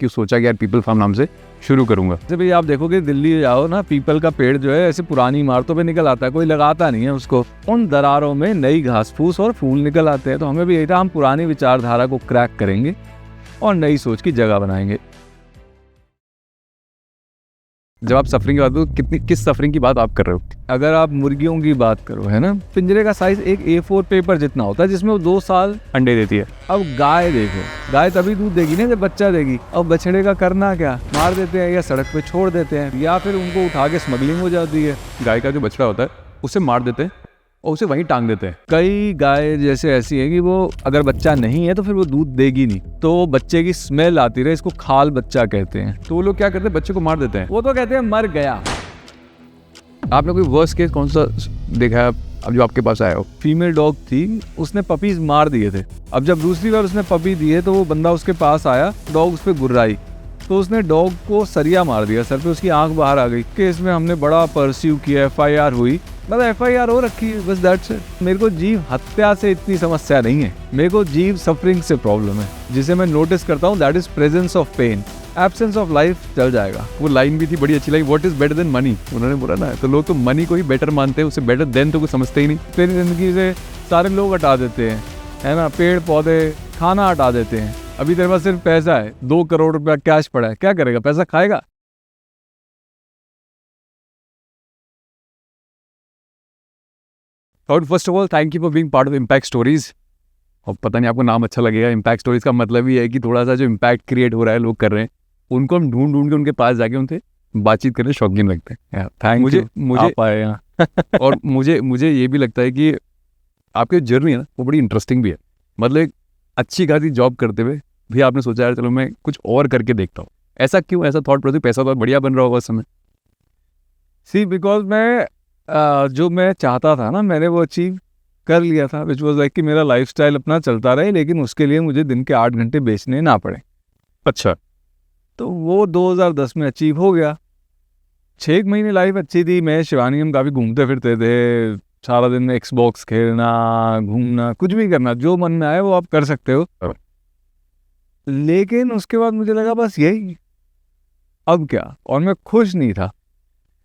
कि सोचा कि यार पीपल फार्म नाम से शुरू करूंगा। जैसे भाई आप देखोगे दिल्ली जाओ ना, पीपल का पेड़ जो है ऐसे पुरानी इमारतों पे निकल आता है, कोई लगाता नहीं है उसको। उन दरारों में नई घास फूस और फूल निकल आते हैं। तो हमें भी यही था, हम पुरानी विचारधारा को क्रैक करेंगे और नई सोच की जगह बनाएंगे। जब आप सफरिंग की बात करो, किस सफरिंग की बात आप कर रहे हो? अगर आप मुर्गियों की बात करो, है ना, पिंजरे का साइज एक A4 पेपर जितना होता है, जिसमें वो 2 साल अंडे देती है। अब गाय देखो, गाय तभी दूध देगी ना जब बच्चा देगी। अब बछड़े का करना क्या, मार देते हैं या सड़क पे छोड़ देते हैं, या फिर उनको उठा के स्मगलिंग हो जाती है। गाय का जो बछड़ा होता है उसे मार देते हैं और उसे वहीं टांग देते हैं। कई गाय जैसे ऐसी है कि वो अगर बच्चा नहीं है तो फिर वो दूध देगी नहीं, तो बच्चे की स्मेल आती रहे, इसको खाल बच्चा कहते हैं। तो वो लोग क्या करते हैं, बच्चे को मार देते हैं। वो तो कहते हैं मर गया। आपने कोई वर्स्ट केस कौन सा देखा है अब जो आपके पास आया हो? फीमेल डॉग थी, उसने पपीज मार दिए थे। अब जब दूसरी बार उसने पपी दिए तो वो बंदा उसके पास आया, डॉग उस पर गुर्राई, तो उसने डॉग को सरिया मार दिया सर पे, उसकी आंख बाहर आ गई। केस में हमने बड़ा परस्यू किया, FIR हुई, मतलब FIR हो रखी है, बस दैट्स इट। मेरे को जीव हत्या से इतनी समस्या नहीं है, मेरे को जीव सफरिंग से प्रॉब्लम है, जिसे मैं नोटिस करता हूँ, that is presence of pain, absence of life चल जाएगा। वो लाइन भी थी बड़ी अच्छी लगी, what is better than money, उन्होंने बोला ना। तो लोग तो मनी को ही बेटर मानते हैं, उसे बेटर देन तो कुछ समझते ही नहीं। फिर जिंदगी से सारे लोग हटा देते हैं, है ना, पेड़ पौधे, खाना हटा देते हैं। अभी तेरे पास सिर्फ पैसा है, 2 करोड़ रुपया कैश पड़ा है, क्या करेगा? पैसा खाएगा? और first of all thank you for being part of impact stories. और पता नहीं आपको नाम अच्छा लगेगा, इम्पैक्ट स्टोरीज का मतलब ही है कि थोड़ा सा जो इम्पैक्ट क्रिएट हो रहा है, लोग कर रहे हैं, उनको हम ढूंढ ढूंढ के उनके पास जाके उनसे बातचीत करने शौकीन लगते हैं। थैंक यू, मुझे आप आए यहाँ। और मुझे ये भी लगता है कि आपकी जर्नी है ना, वो बड़ी इंटरेस्टिंग भी है। मतलब एक अच्छी खासी जॉब करते हुए भी आपने सोचा यार चलो मैं कुछ और करके देखता हूँ। ऐसा क्यों, ऐसा थॉट प्रोसेस? पैसा तो बढ़िया बन रहा होगा उस समय। सी बिकॉज मैं जो मैं चाहता था ना, मैंने वो अचीव कर लिया था, विच वॉज लाइक कि मेरा लाइफस्टाइल अपना चलता रहे, लेकिन उसके लिए मुझे दिन के 8 घंटे बेचने ना पड़े। अच्छा, तो वो 2010 में अचीव हो गया। 6 महीने लाइफ अच्छी थी, मैं शिवानी हम काफ़ी घूमते फिरते थे, सारा दिन Xbox खेलना, घूमना, कुछ भी करना, जो मन में आए वो आप कर सकते हो। लेकिन उसके बाद मुझे लगा बस यही, अब क्या, और मैं खुश नहीं था।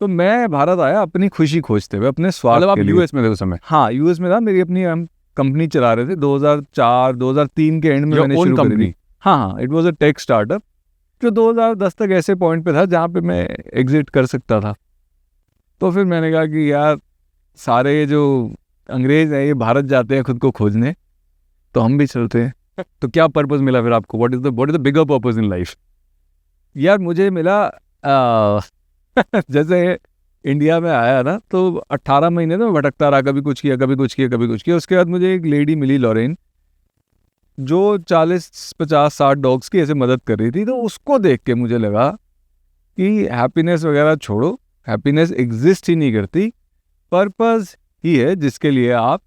तो मैं भारत आया अपनी खुशी खोजते हुए, अपने स्वार्थ के लिए। यूएस में थे उस समय? हाँ, यूएस में था, मेरी अपनी हम कंपनी चला रहे थे। 2004-2003 के एंड में मैंने शुरू करी थी। हाँ, it was a tech startup जो 2010 तक ऐसे पॉइंट पे था जहाँ पे मैं एग्जिट कर सकता था। तो फिर मैंने कहा कि यार सारे जो अंग्रेज हैं ये भारत जाते हैं खुद को खोजने, तो हम भी चलते हैं। तो क्या पर्पस मिला फिर आपको? What is the bigger purpose in life? यार मुझे मिला जैसे इंडिया में आया ना, तो 18 महीने तो मैं भटकता रहा, कभी कुछ किया, कभी कुछ किया, कभी कुछ किया। उसके बाद मुझे एक लेडी मिली, लॉरेन, जो 40-50-60 डॉग्स की ऐसे मदद कर रही थी। तो उसको देख के मुझे लगा कि हैप्पीनेस वगैरह छोड़ो, हैप्पीनेस एग्जिस्ट ही नहीं करती, पर्पस ही है जिसके लिए आप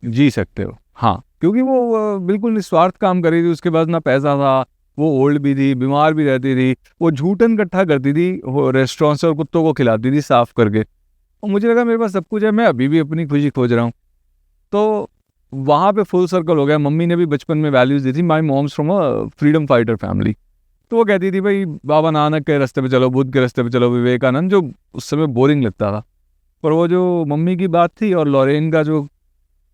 जी सकते हो। हाँ, क्योंकि वो बिल्कुल निस्वार्थ काम कर रही थी। उसके पास ना पैसा था, वो ओल्ड भी थी, बीमार भी रहती थी, वो झूठन इकट्ठा करती थी, वो रेस्टोरेंट से और कुत्तों को खिलाती थी साफ करके। और मुझे लगा मेरे पास सब कुछ है, मैं अभी भी अपनी खुशी खोज रहा हूँ। तो वहाँ पे फुल सर्कल हो गया। मम्मी ने भी बचपन में वैल्यूज़ दी थी। My mom's from a freedom fighter family. तो वो कहती थी भाई बाबा नानक के रास्ते पे चलो, बुद्ध के रास्ते पे चलो, विवेकानंद, जो उस समय बोरिंग लगता था। पर वो जो मम्मी की बात थी और लॉरेन का जो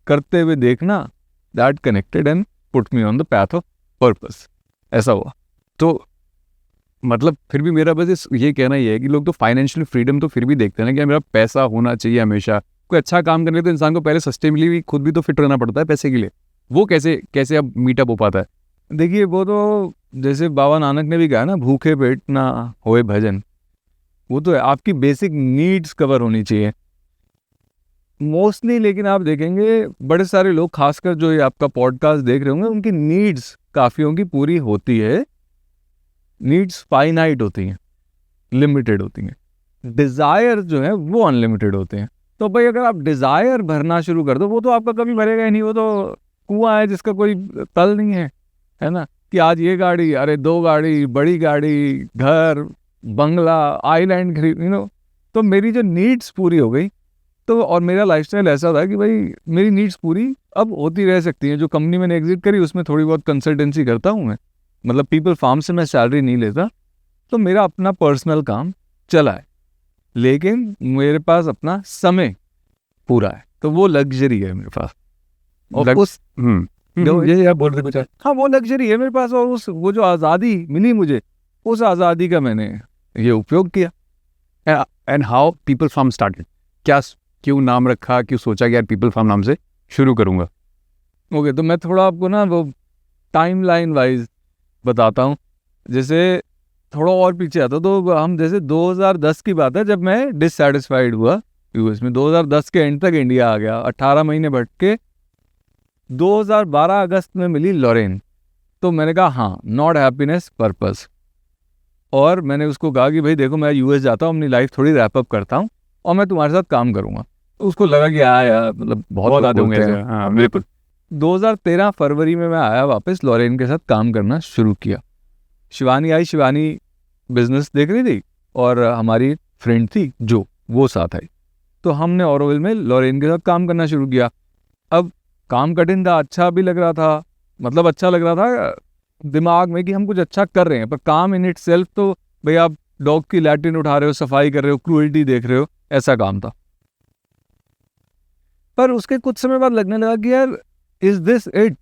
करते हुए देखना, that connected and put me on the path of purpose. ऐसा हुआ। तो मतलब फिर भी मेरा बस ये कहना ही है कि लोग तो फाइनेंशियल फ्रीडम तो फिर भी देखते हैं ना, कि मेरा पैसा होना चाहिए हमेशा। कोई अच्छा काम करने तो इंसान को पहले सस्टेनेबली खुद भी तो फिट रहना पड़ता है पैसे के लिए। वो कैसे अब मीटअप हो पाता है? देखिए, वो तो जैसे बाबा नानक ने भी कहा ना, भूखे पेट ना होए भजन। वो तो है, आपकी बेसिक नीड्स कवर होनी चाहिए मोस्टली। लेकिन आप देखेंगे बड़े सारे लोग, खासकर जो ये आपका पॉडकास्ट देख रहे होंगे, उनकी नीड्स काफ़ियों की पूरी होती है। नीड्स फाइनाइट होती हैं, लिमिटेड होती हैं। डिज़ायर जो है वो अनलिमिटेड होते हैं। तो भाई अगर आप डिज़ायर भरना शुरू कर दो, वो तो आपका कभी भरेगा ही नहीं। वो तो कुआं है जिसका कोई तल नहीं है ना, कि आज ये गाड़ी, अरे 2 गाड़ी, बड़ी गाड़ी, घर, बंगला, आइलैंड खरीद, तो मेरी जो नीड्स पूरी हो गई। तो और मेरा लाइफस्टाइल ऐसा था कि भाई मेरी नीड्स पूरी अब होती रह सकती हैं। जो कंपनी मैंने एग्जिट करी उसमें थोड़ी बहुत कंसल्टेंसी करता हूँ मैं, मतलब पीपल फार्म से मैं सैलरी नहीं लेता, तो मेरा अपना पर्सनल काम चला है, लेकिन मेरे पास अपना समय पूरा है, तो वो लग्जरी है मेरे पास। और उस ये आप बोल रहे कुछ? हाँ, वो लग्जरी है मेरे पास, और उस वो जो आज़ादी मिली मुझे, उस आज़ादी का मैंने ये उपयोग किया। And how people farm started, क्या क्यों नाम रखा, क्यों सोचा कि यार पीपल फार्म नाम से शुरू करूंगा? ओके, तो मैं थोड़ा आपको ना वो टाइम लाइन वाइज बताता हूँ। जैसे थोड़ा और पीछे आता तो हम जैसे 2010 की बात है, जब मैं डिससेटिस्फाइड हुआ यूएस में। 2010 के एंड तक इंडिया आ गया, 18 महीने भटक के 2012 अगस्त में मिली लॉरेन। तो मैंने कहा हाँ, नॉट हैप्पीनेस, पर्पस। और मैंने उसको कहा कि भाई देखो, मैं यूएस जाता हूँ, अपनी लाइफ थोड़ी रैप अप करता हूँ और मैं तुम्हारे साथ काम करूँगा। तो उसको लगा कि हाँ यार, मतलब बहुत बता दूंगे। हाँ बिल्कुल। 2013 फरवरी में मैं आया वापस, लॉरेन के साथ काम करना शुरू किया। शिवानी आई, शिवानी बिजनेस देख रही थी, और हमारी फ्रेंड थी जो, वो साथ आई। तो हमने ऑरोविल में लॉरेन के साथ काम करना शुरू किया। अब काम कठिन था, अच्छा भी लग रहा था, मतलब अच्छा लग रहा था दिमाग में कि हम कुछ अच्छा कर रहे हैं, पर काम इन इट सेल्फ तो भाई आप डॉग की लैट्रिन उठा रहे हो, सफाई कर रहे हो, क्रूएल्टी देख रहे हो, ऐसा काम था। पर उसके कुछ समय बाद लगने लगा कि यार, इज दिस इट?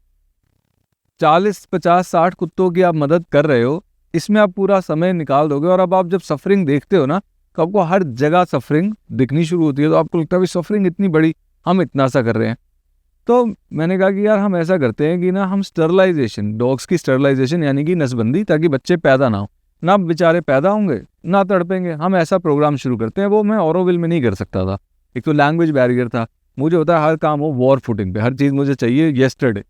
40, 50, 60 कुत्तों की आप मदद कर रहे हो, इसमें आप पूरा समय निकाल दोगे, और अब आप जब सफरिंग देखते हो ना, तो आपको हर जगह सफरिंग दिखनी शुरू होती है, तो आपको लगता है सफरिंग इतनी बड़ी, हम इतना सा कर रहे हैं। तो मैंने कहा कि यार हम ऐसा करते हैं कि ना, हम स्टरलाइजेशन, डॉग्स की स्टरलाइजेशन यानी कि नसबंदी, ताकि बच्चे पैदा ना हो, ना बेचारे पैदा होंगे ना तड़पेंगे, हम ऐसा प्रोग्राम शुरू करते हैं। वो मैं ऑरोविल में नहीं कर सकता था, एक तो लैंग्वेज बैरियर था, मुझे होता है हर काम हो वॉर फुटिंग पे, हर चीज़ मुझे चाहिए येस्टरडे।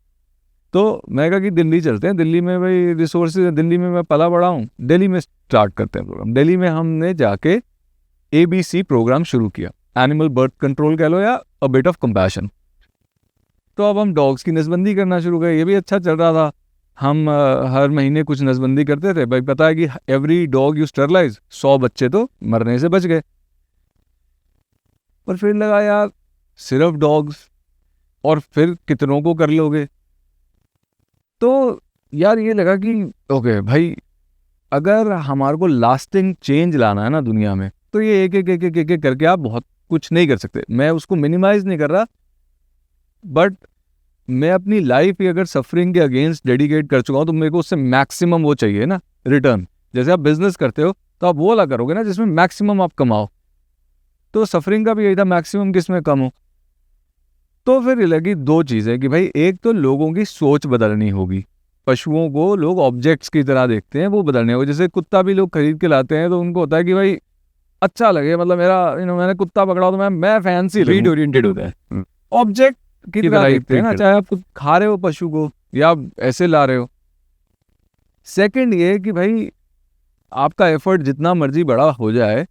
तो मैं कहा कि दिल्ली चलते हैं, दिल्ली में भाई रिसोर्सेज, दिल्ली में मैं पला बड़ा हूँ, दिल्ली में स्टार्ट करते हैं प्रोग्राम। दिल्ली में हमने जाके ABC प्रोग्राम शुरू किया, एनिमल बर्थ कंट्रोल कह लो या अ बिट ऑफ कंपैशन। तो अब हम डॉग्स की नसबंदी करना शुरू किया, ये भी अच्छा चल रहा था। हम हर महीने कुछ नसबंदी करते थे, भाई पता है कि एवरी डॉग यू स्टरलाइज 100 बच्चे तो मरने से बच गए। पर फिर लगा यार, सिर्फ डॉग्स, और फिर कितनों को कर लोगे? तो यार ये लगा कि ओके भाई, अगर हमारे को लास्टिंग चेंज लाना है ना दुनिया में, तो ये एक एक एक एक एक एक करके आप बहुत कुछ नहीं कर सकते। मैं उसको मिनिमाइज नहीं कर रहा, बट मैं अपनी लाइफ ही अगर सफरिंग के अगेंस्ट डेडिकेट कर चुका हूँ, तो मेरे को उससे मैक्सिमम वो चाहिए ना, रिटर्न। जैसे आप बिजनेस करते हो, तो आप वो वाला करोगे ना जिसमें मैक्सिमम आप कमाओ। तो सफरिंग का भी यही था, मैक्सिमम किसमें कम हो। तो फिर ये लगी दो चीज़ें कि भाई, एक तो लोगों की सोच बदलनी होगी। पशुओं को लोग ऑब्जेक्ट्स की तरह देखते हैं, वो बदलने होगा। जैसे कुत्ता भी लोग खरीद के लाते हैं, तो उनको होता है कि भाई अच्छा लगे, मतलब मेरा मैंने कुत्ता पकड़ा तो मैं फैंसी ब्रीड ओरिएंटेड होता है, ऑब्जेक्ट की तरह देखते हैं ना, चाहे आप खा रहे हो पशु को या ऐसे ला रहे हो। सेकंड ये कि भाई, आपका एफर्ट जितना मर्जी बड़ा हो जाए,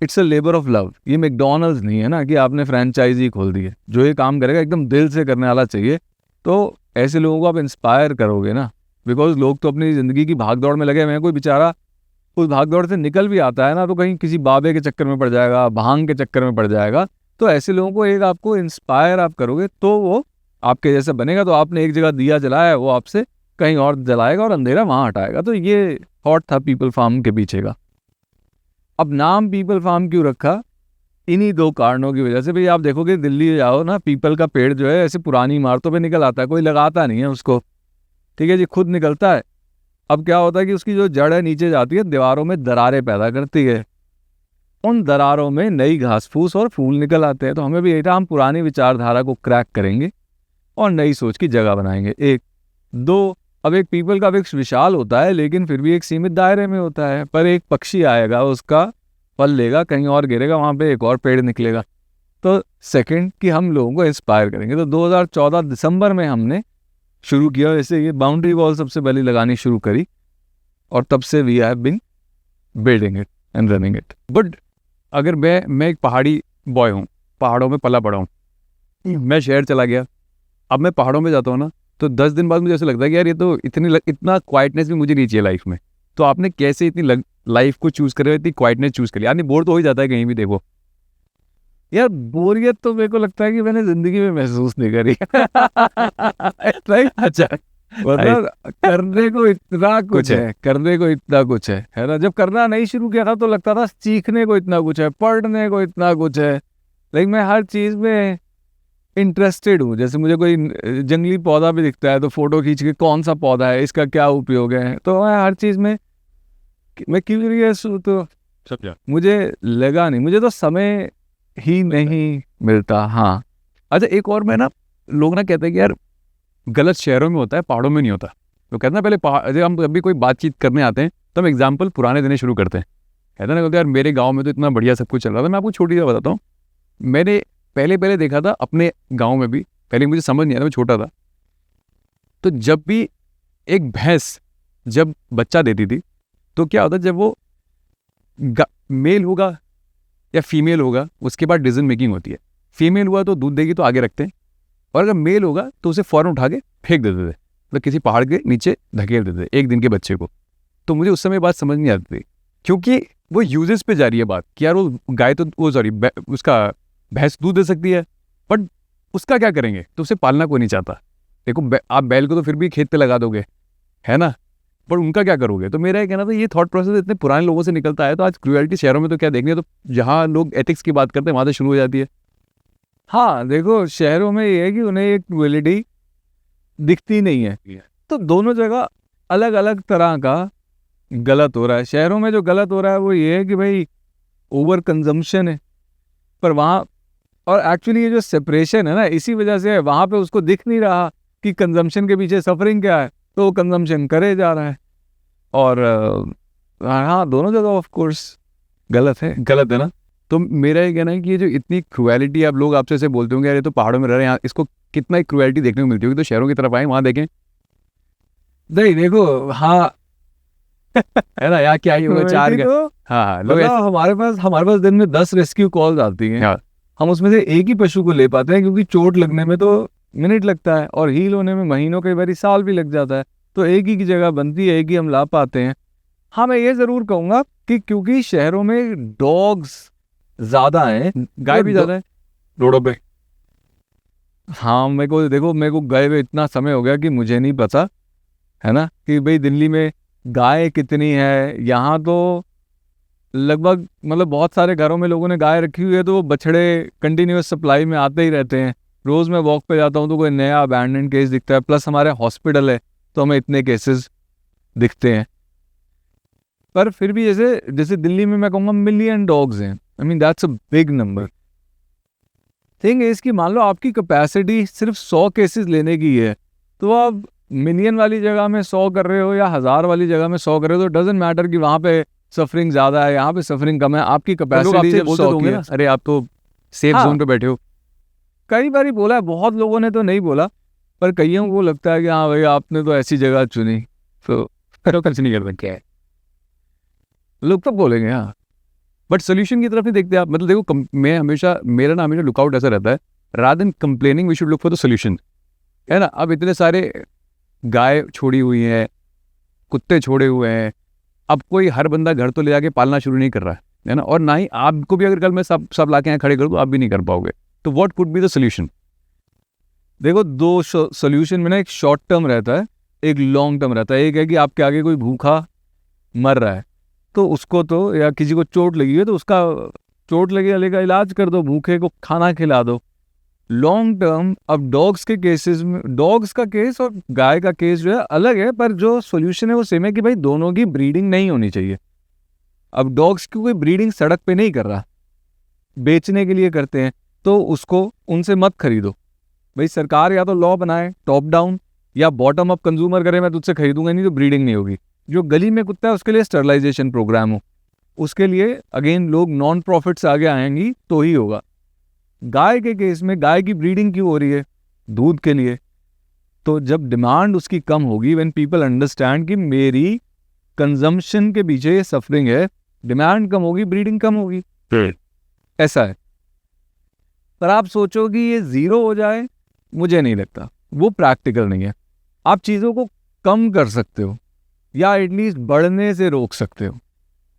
it's a labour of love. ये मैकडॉनल्ड्स नहीं है ना कि आपने फ्रेंचाइजी खोल दी है। जो ये काम करेगा एकदम दिल से करने वाला चाहिए। तो ऐसे लोगों को आप इंस्पायर करोगे ना, बिकॉज लोग तो अपनी ज़िंदगी की भागदौड़ में लगे हुए हैं। कोई बेचारा उस भागदौड़ से निकल भी आता है ना, तो कहीं किसी बाबे के चक्कर में पड़ जाएगा, भांग के चक्कर में पड़ जाएगा। तो ऐसे लोगों को एक आपको इंस्पायर आप करोगे, तो वो आपके जैसे बनेगा। तो आपने एक जगह दिया जलाया है, वो आपसे कहीं और जलाएगा और अंधेरा वहाँ हटाएगा। तो ये थॉट था पीपल फार्म के पीछे का। अब नाम पीपल फार्म क्यों रखा? इन्हीं दो कारणों की वजह से। भाई आप देखोगे दिल्ली जाओ ना, पीपल का पेड़ जो है ऐसे पुरानी इमारतों पे निकल आता है, कोई लगाता नहीं है उसको, ठीक है जी, खुद निकलता है। अब क्या होता है कि उसकी जो जड़ है नीचे जाती है, दीवारों में दरारें पैदा करती है, उन दरारों में नई घास फूस और फूल निकल आते हैं। तो हमें भी यही था, हम पुरानी विचारधारा को क्रैक करेंगे और नई सोच की जगह बनाएंगे। एक दो, अब एक पीपल का वृक्ष विशाल होता है, लेकिन फिर भी एक सीमित दायरे में होता है। पर एक पक्षी आएगा, उसका फल लेगा, कहीं और गिरेगा, वहाँ पे एक और पेड़ निकलेगा। तो सेकंड कि हम लोगों को इंस्पायर करेंगे। तो 2014 दिसंबर में हमने शुरू किया। जैसे ये बाउंड्री वॉल सबसे पहले लगानी शुरू करी, और तब से we have been building it and running it. But अगर मैं एक पहाड़ी बॉय हूँ, पहाड़ों में पला बड़ा हूँ, मैं शहर चला गया, अब मैं पहाड़ों में जाता हूँ ना, तो 10 दिन बाद मुझे ऐसा लगता है कि यार ये तो इतना क्वाइटनेस भी मुझे नहीं चाहिए लाइफ में। तो आपने कैसे इतनी लाइफ को चूज करे, इतनी क्वाइटनेस चूज करी? यानी बोर तो हो ही जाता है कहीं भी देखो। यार बोरियत तो मेरे को लगता है कि मैंने जिंदगी में महसूस नहीं करी। राइट? अच्छा, मतलब करने को इतना कुछ है, करने को इतना कुछ है ना। जब करना नहीं शुरू किया था तो लगता था सीखने को इतना कुछ है, पढ़ने को इतना कुछ है, लेकिन मैं हर चीज में इंटरेस्टेड हूँ। जैसे मुझे कोई जंगली पौधा भी दिखता है तो फोटो खींच के कौन सा पौधा है, इसका क्या उपयोग है, तो मैं हर चीज में मैं क्यूरियस हूँ। तो समझा। मुझे लगा नहीं, मुझे तो समय ही नहीं मिलता। हाँ अच्छा एक और, मैं ना, लोग ना कहते हैं कि यार गलत शहरों में होता है, पहाड़ों में नहीं होता। तो कहते हैं ना पहले पहाड़, जब हम कभी कोई बातचीत करने आते हैं तो हम एग्जाम्पल पुराने देने शुरू करते हैं। कहते हैं ना, बोलते हैं यार मेरे गाँव में तो इतना बढ़िया सब कुछ चल रहा था। मैं आपको छोटी सी बताता हूँ, मैंने पहले पहले देखा था अपने गाँव में भी, पहले मुझे समझ नहीं आया था, मैं छोटा था। तो जब भी एक भैंस जब बच्चा देती थी तो क्या होता, जब वो मेल होगा या फीमेल होगा उसके बाद डिसीजन मेकिंग होती है। फीमेल हुआ तो दूध देगी तो आगे रखते हैं, और अगर मेल होगा तो उसे फौरन उठा के फेंक देते थे, मतलब किसी पहाड़ के नीचे धकेल देते थे एक दिन के बच्चे को। तो मुझे उस समय बात समझ नहीं आती थी, क्योंकि वो यूजेस पे जा रही है बात कि यार वो गाय तो वो सॉरी उसका भैंस दूध दे सकती है, बट उसका क्या करेंगे, तो उसे पालना कोई नहीं चाहता। देखो आप बैल को तो फिर भी खेत पे लगा दोगे, है ना, पर उनका क्या करोगे। तो मेरा ये कहना था, ये थॉट प्रोसेस इतने पुराने लोगों से निकलता है, तो आज क्रूएल्टी शहरों में तो क्या देखनी है, तो जहाँ लोग एथिक्स की बात करते हैं वहाँ से शुरू हो जाती है। हाँ, देखो शहरों में ये है कि उन्हें एक क्रुएलिटी दिखती नहीं है, तो दोनों जगह अलग अलग तरह का गलत हो रहा है। शहरों में जो गलत हो रहा है वो ये है कि भाई ओवर कंजम्पशन है, पर वहाँ, और एक्चुअली ये जो सेपरेशन है ना इसी वजह से है, वहाँ पे उसको दिख नहीं रहा कि कंजम्पशन के पीछे सफरिंग क्या है, तो वो कंजम्पशन करे जा रहा है। और हाँ, दोनों जगह ऑफ कोर्स गलत है ना। तो मेरा ये कहना है कि ये जो इतनी क्रुएलिटी, आप लोग आपसे ऐसे बोलते होंगे यार ये तो पहाड़ों में रह रहे हैं, यहाँ इसको कितना ही क्रुएलिटी देखने को मिलती होगी, तो शहरों की तरफ आए वहाँ देखें। नहीं देखो, हाँ है ना, यहाँ क्या ही होगा, चार cruelty तो हाँ लोग मतलब हमारे पास दिन में 10 रेस्क्यू कॉल्स आती हैं, हाँ, हम उसमें से एक ही पशु को ले पाते हैं, क्योंकि चोट लगने में तो मिनट लगता है और हील होने में महीनों, कई बार साल भी लग जाता है, तो एक ही की जगह बनती है, एक ही हम ला पाते हैं। हाँ, मैं ये जरूर कहूंगा कि क्योंकि शहरों में डॉग्स ज्यादा हैं, गाय भी ज़्यादा है रोडों पे। हाँ, मेरे को गए हुए इतना समय हो गया कि मुझे नहीं पता, है ना, कि भाई दिल्ली में गाय कितनी है। यहाँ तो लगभग मतलब बहुत सारे घरों में लोगों ने गाय रखी हुई है, तो वो बछड़े कंटिन्यूअस सप्लाई में आते ही रहते हैं। रोज मैं वॉक पे जाता हूँ तो कोई नया अबैंडन केस दिखता है, प्लस हमारे हॉस्पिटल है तो हमें इतने केसेस दिखते हैं। पर फिर भी जैसे जैसे दिल्ली में मैं कहूँगा मिलियन डॉग्स हैं, आई mean that's a big number. Thing है इसकी, मान लो आपकी कैपेसिटी सिर्फ 100 केसेस लेने की है, तो आप मिलियन वाली जगह में 100 कर रहे हो या 1000 वाली जगह में 100 कर रहे हो, तो डजेंट मैटर कि वहाँ पे सफरिंग ज्यादा है, यहाँ पे सफरिंग कम है, आपकी तो लोग कैपेसिटी आपसे जब बोलते 100 तो की होंगे है। ना, अरे आप तो सेफ हाँ, जोन पे बैठे हो। कई बार बोला है, बहुत लोगों ने तो नहीं बोला, पर कईयों को लगता है कि हाँ भाई आपने तो ऐसी जगह चुनी, तो कुछ नहीं करता क्या है, लोग तो बोलेंगे। हाँ, बट सोल्यूशन की तरफ नहीं देखते आप। मतलब देखो मेरा ना हमेशा लुकआउट ऐसा रहता है, rather than complaining we should look for the solution, है ना। अब इतने सारे गाय छोड़ी हुई हैं, कुत्ते छोड़े हुए हैं, अब कोई हर बंदा घर तो ले जाके पालना शुरू नहीं कर रहा है ना, और ना ही आपको भी अगर कल मैं सब लाके यहाँ खड़े करूँ तो आप भी नहीं कर पाओगे। तो what could be the solution? देखो दो सोल्यूशन में ना, एक शॉर्ट टर्म रहता है, एक लॉन्ग टर्म रहता है। एक है कि आपके आगे कोई भूखा मर रहा है, तो उसको तो, या किसी को चोट लगी है तो उसका चोट लगे वाले का इलाज कर दो, भूखे को खाना खिला दो। लॉन्ग टर्म, अब डॉग्स के केसेस में, डॉग्स का केस और गाय का केस जो है अलग है, पर जो सोल्यूशन है वो सेम है कि भाई दोनों की ब्रीडिंग नहीं होनी चाहिए। अब डॉग्स की कोई ब्रीडिंग सड़क पे नहीं कर रहा, बेचने के लिए करते हैं, तो उसको उनसे मत खरीदो। भाई सरकार या तो लॉ बनाए टॉप डाउन, या बॉटम अप कंज्यूमर करे, मैं तुझसे खरीदूंगा नहीं तो ब्रीडिंग नहीं होगी। जो गली में कुत्ता है उसके लिए स्टरलाइजेशन प्रोग्राम हो, उसके लिए अगेन लोग नॉन प्रॉफिट से आगे आएंगी तो ही होगा। गाय के केस में गाय की ब्रीडिंग क्यों हो रही है? दूध के लिए। तो जब डिमांड उसकी कम होगी, व्हेन पीपल अंडरस्टैंड कि मेरी कंजम्पशन के पीछे ये सफरिंग है, डिमांड कम होगी, ब्रीडिंग कम होगी, ऐसा है। पर आप सोचो कि ये जीरो हो जाए, मुझे नहीं लगता, वो प्रैक्टिकल नहीं है। आप चीज़ों को कम कर सकते हो या एटलीस्ट बढ़ने से रोक सकते हो,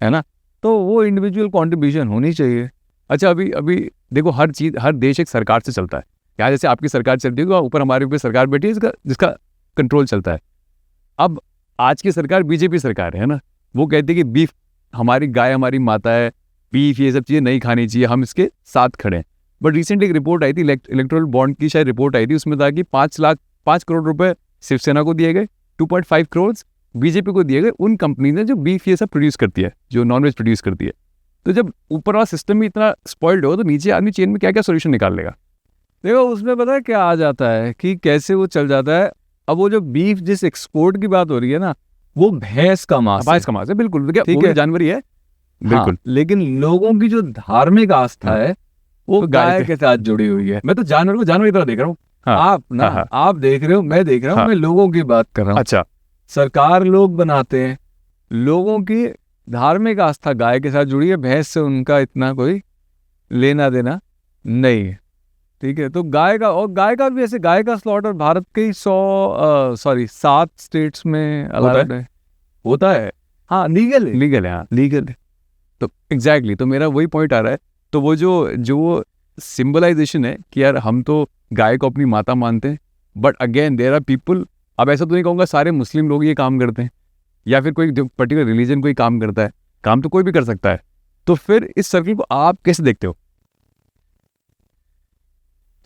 है ना, तो वो इंडिविजुअल कंट्रीब्यूशन होनी चाहिए। अच्छा अभी देखो, हर चीज़, हर देश एक सरकार से चलता है। यहाँ जैसे आपकी सरकार चलती है, ऊपर हमारे ऊपर सरकार बैठी है जिसका कंट्रोल चलता है। अब आज की सरकार बीजेपी सरकार है ना, वो कहती है कि बीफ हमारी गाय हमारी माता है, बीफ ये सब चीज़ें नहीं खानी चाहिए, हम इसके साथ खड़े हैं। बट रिसेंटली एक रिपोर्ट आई थी, इलेक्टोरल बॉन्ड की शायद रिपोर्ट आई थी, उसमें था कि 5 करोड़ रुपए शिवसेना को दिए गए, 2.5 करोड़ बीजेपी को दिए गए उन कंपनी ने जो बीफ ये सब प्रोड्यूस करती है, जो नॉनवेज प्रोड्यूस करती है। तो जब ऊपर वाला सिस्टम ही इतना स्पॉइल्ड हो तो नीचे आदमी चेन में क्या क्या सोल्यूशन निकाल लेगा। देखो उसमें पता है क्या आ जाता है कि कैसे वो चल जाता है। अब वो जो बीफ जिस एक्सपोर्ट की बात हो रही है ना, वो भैंस का मांस बाइस का मास है, बिल्कुल, क्या ठीक वो भी है। जानवर ही है, हाँ, बिल्कुल। लेकिन लोगों की जो धार्मिक आस्था है वो तो गाय गाय के- के साथ जुड़ी हुई है। मैं तो जानवर को जानवर की तरह देख रहा हूँ। हाँ, आप ना, हाँ। आप देख रहे हो, मैं देख रहा हूँ, हाँ। मैं लोगों की बात कर रहा हूँ। अच्छा, सरकार लोग बनाते हैं, लोगों की धार्मिक आस्था गाय के साथ जुड़ी है, भैंस से उनका इतना कोई लेना देना नहीं है, ठीक है। तो गाय का, और गाय का भी ऐसे, गाय का स्लॉटर भारत के ही 7 स्टेट्स में अलाउड है, होता है। हाँ, लीगल है, लीगल है, हाँ। लीगल है। तो एग्जैक्टली तो मेरा वही पॉइंट आ रहा है। तो वो जो सिंबलाइजेशन है कि यार हम तो गाय को अपनी माता मानते हैं, but again there are people, अब ऐसा तो नहीं कहूँगा सारे मुस्लिम लोग ये काम करते हैं या फिर कोई पर्टिकुलर रिलीजन कोई काम करता है, काम तो कोई भी कर सकता है। तो फिर इस सर्कल को आप कैसे देखते हो?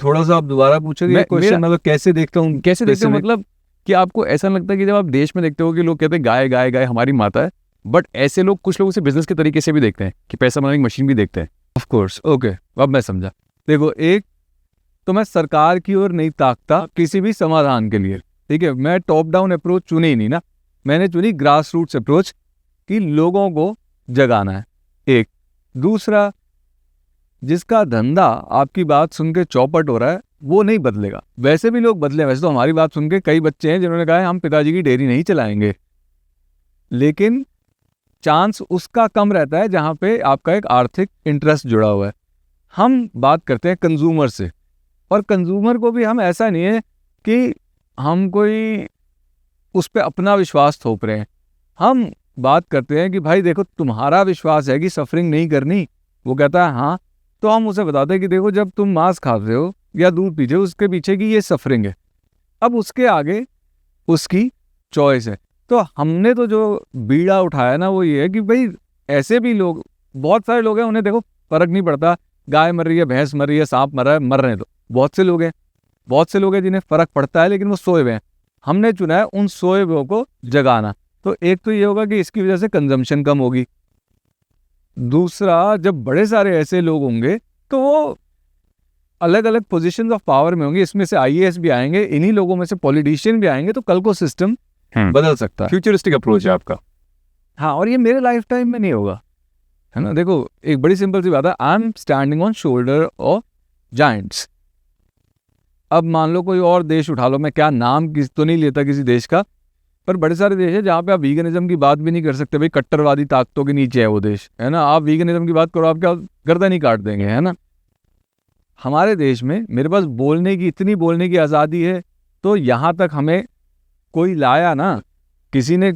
थोड़ा सा आप दोबारा पूछोगे मैं- क्वेश्चन, मेरा- मतलब कैसे देखता हूँ, कैसे देखते हो specific? मतलब कि आपको ऐसा लगता है कि जब आप देश में देखते हो कि लोग कहते हैं गाय गाय गाय हमारी माता है, बट ऐसे लोग कुछ लोग उसे बिजनेस के तरीके से भी देखते हैं कि पैसा बनाने की मशीन भी देखते हैं। ऑफ कोर्स, ओके, अब मैं समझा। देखो, एक तो मैं सरकार की ओर नहीं ताकता किसी भी समाधान के लिए, ठीक है। मैं टॉप डाउन अप्रोच चुनी ही नहीं ना, मैंने चुनी ग्रास रूट्स अप्रोच कि लोगों को जगाना है। एक दूसरा, जिसका धंधा आपकी बात सुन के चौपट हो रहा है वो नहीं बदलेगा, वैसे भी लोग बदले। वैसे तो हमारी बात सुन के कई बच्चे हैं जिन्होंने कहा है हम पिताजी की डेयरी नहीं चलाएंगे, लेकिन चांस उसका कम रहता है जहां पे आपका एक आर्थिक इंटरेस्ट जुड़ा हुआ है। हम बात करते हैं कंज्यूमर से, और कंज्यूमर को भी हम, ऐसा नहीं है कि हम कोई उस पर अपना विश्वास थोप रहे हैं, हम बात करते हैं कि भाई देखो तुम्हारा विश्वास है कि सफरिंग नहीं करनी, वो कहता है हाँ, तो हम उसे बताते हैं कि देखो जब तुम मांस खाते हो या दूध पीते हो उसके पीछे की ये सफरिंग है, अब उसके आगे उसकी चॉइस है। तो हमने तो जो बीड़ा उठाया ना वो ये है कि भाई ऐसे भी लोग, बहुत सारे लोग हैं, उन्हें देखो फर्क नहीं पड़ता, गाय मर रही है, भैंस मर रही है, सांप मर रहा है, मर रहे हैं। तो बहुत से लोग हैं जिन्हें फर्क पड़ता है, लेकिन वो सोए हुए हैं। हमने चुना है उन सोए हुए को जगाना। तो एक तो ये होगा कि इसकी वजह से कंजम्पशन कम होगी, दूसरा जब बड़े सारे ऐसे लोग होंगे तो वो अलग अलग पोजीशंस ऑफ पावर में होंगे, इसमें से आईएएस भी आएंगे, इन्हीं लोगों में से पॉलिटिशियन भी आएंगे, तो कल को सिस्टम बदल सकता है। फ्यूचरिस्टिक अप्रोच है आपका। हाँ, और ये मेरे लाइफ टाइम में नहीं होगा, है ना। देखो एक बड़ी सिंपल सी बात है, I am standing on shoulder of giants. अब मान लो कोई और देश उठा लो, मैं क्या नाम तो नहीं लेता किसी देश का, पर बड़े सारे देश है जहाँ पे आप वीगनिज्म की बात भी नहीं कर सकते, भाई कट्टरवादी ताकतों के नीचे है वो देश, है ना। आप वीगनिज्म की बात करो, आप क्या गर्दन ही काट देंगे, है ना। हमारे देश में मेरे पास इतनी बोलने की आज़ादी है, तो यहाँ तक हमें कोई लाया ना, किसी ने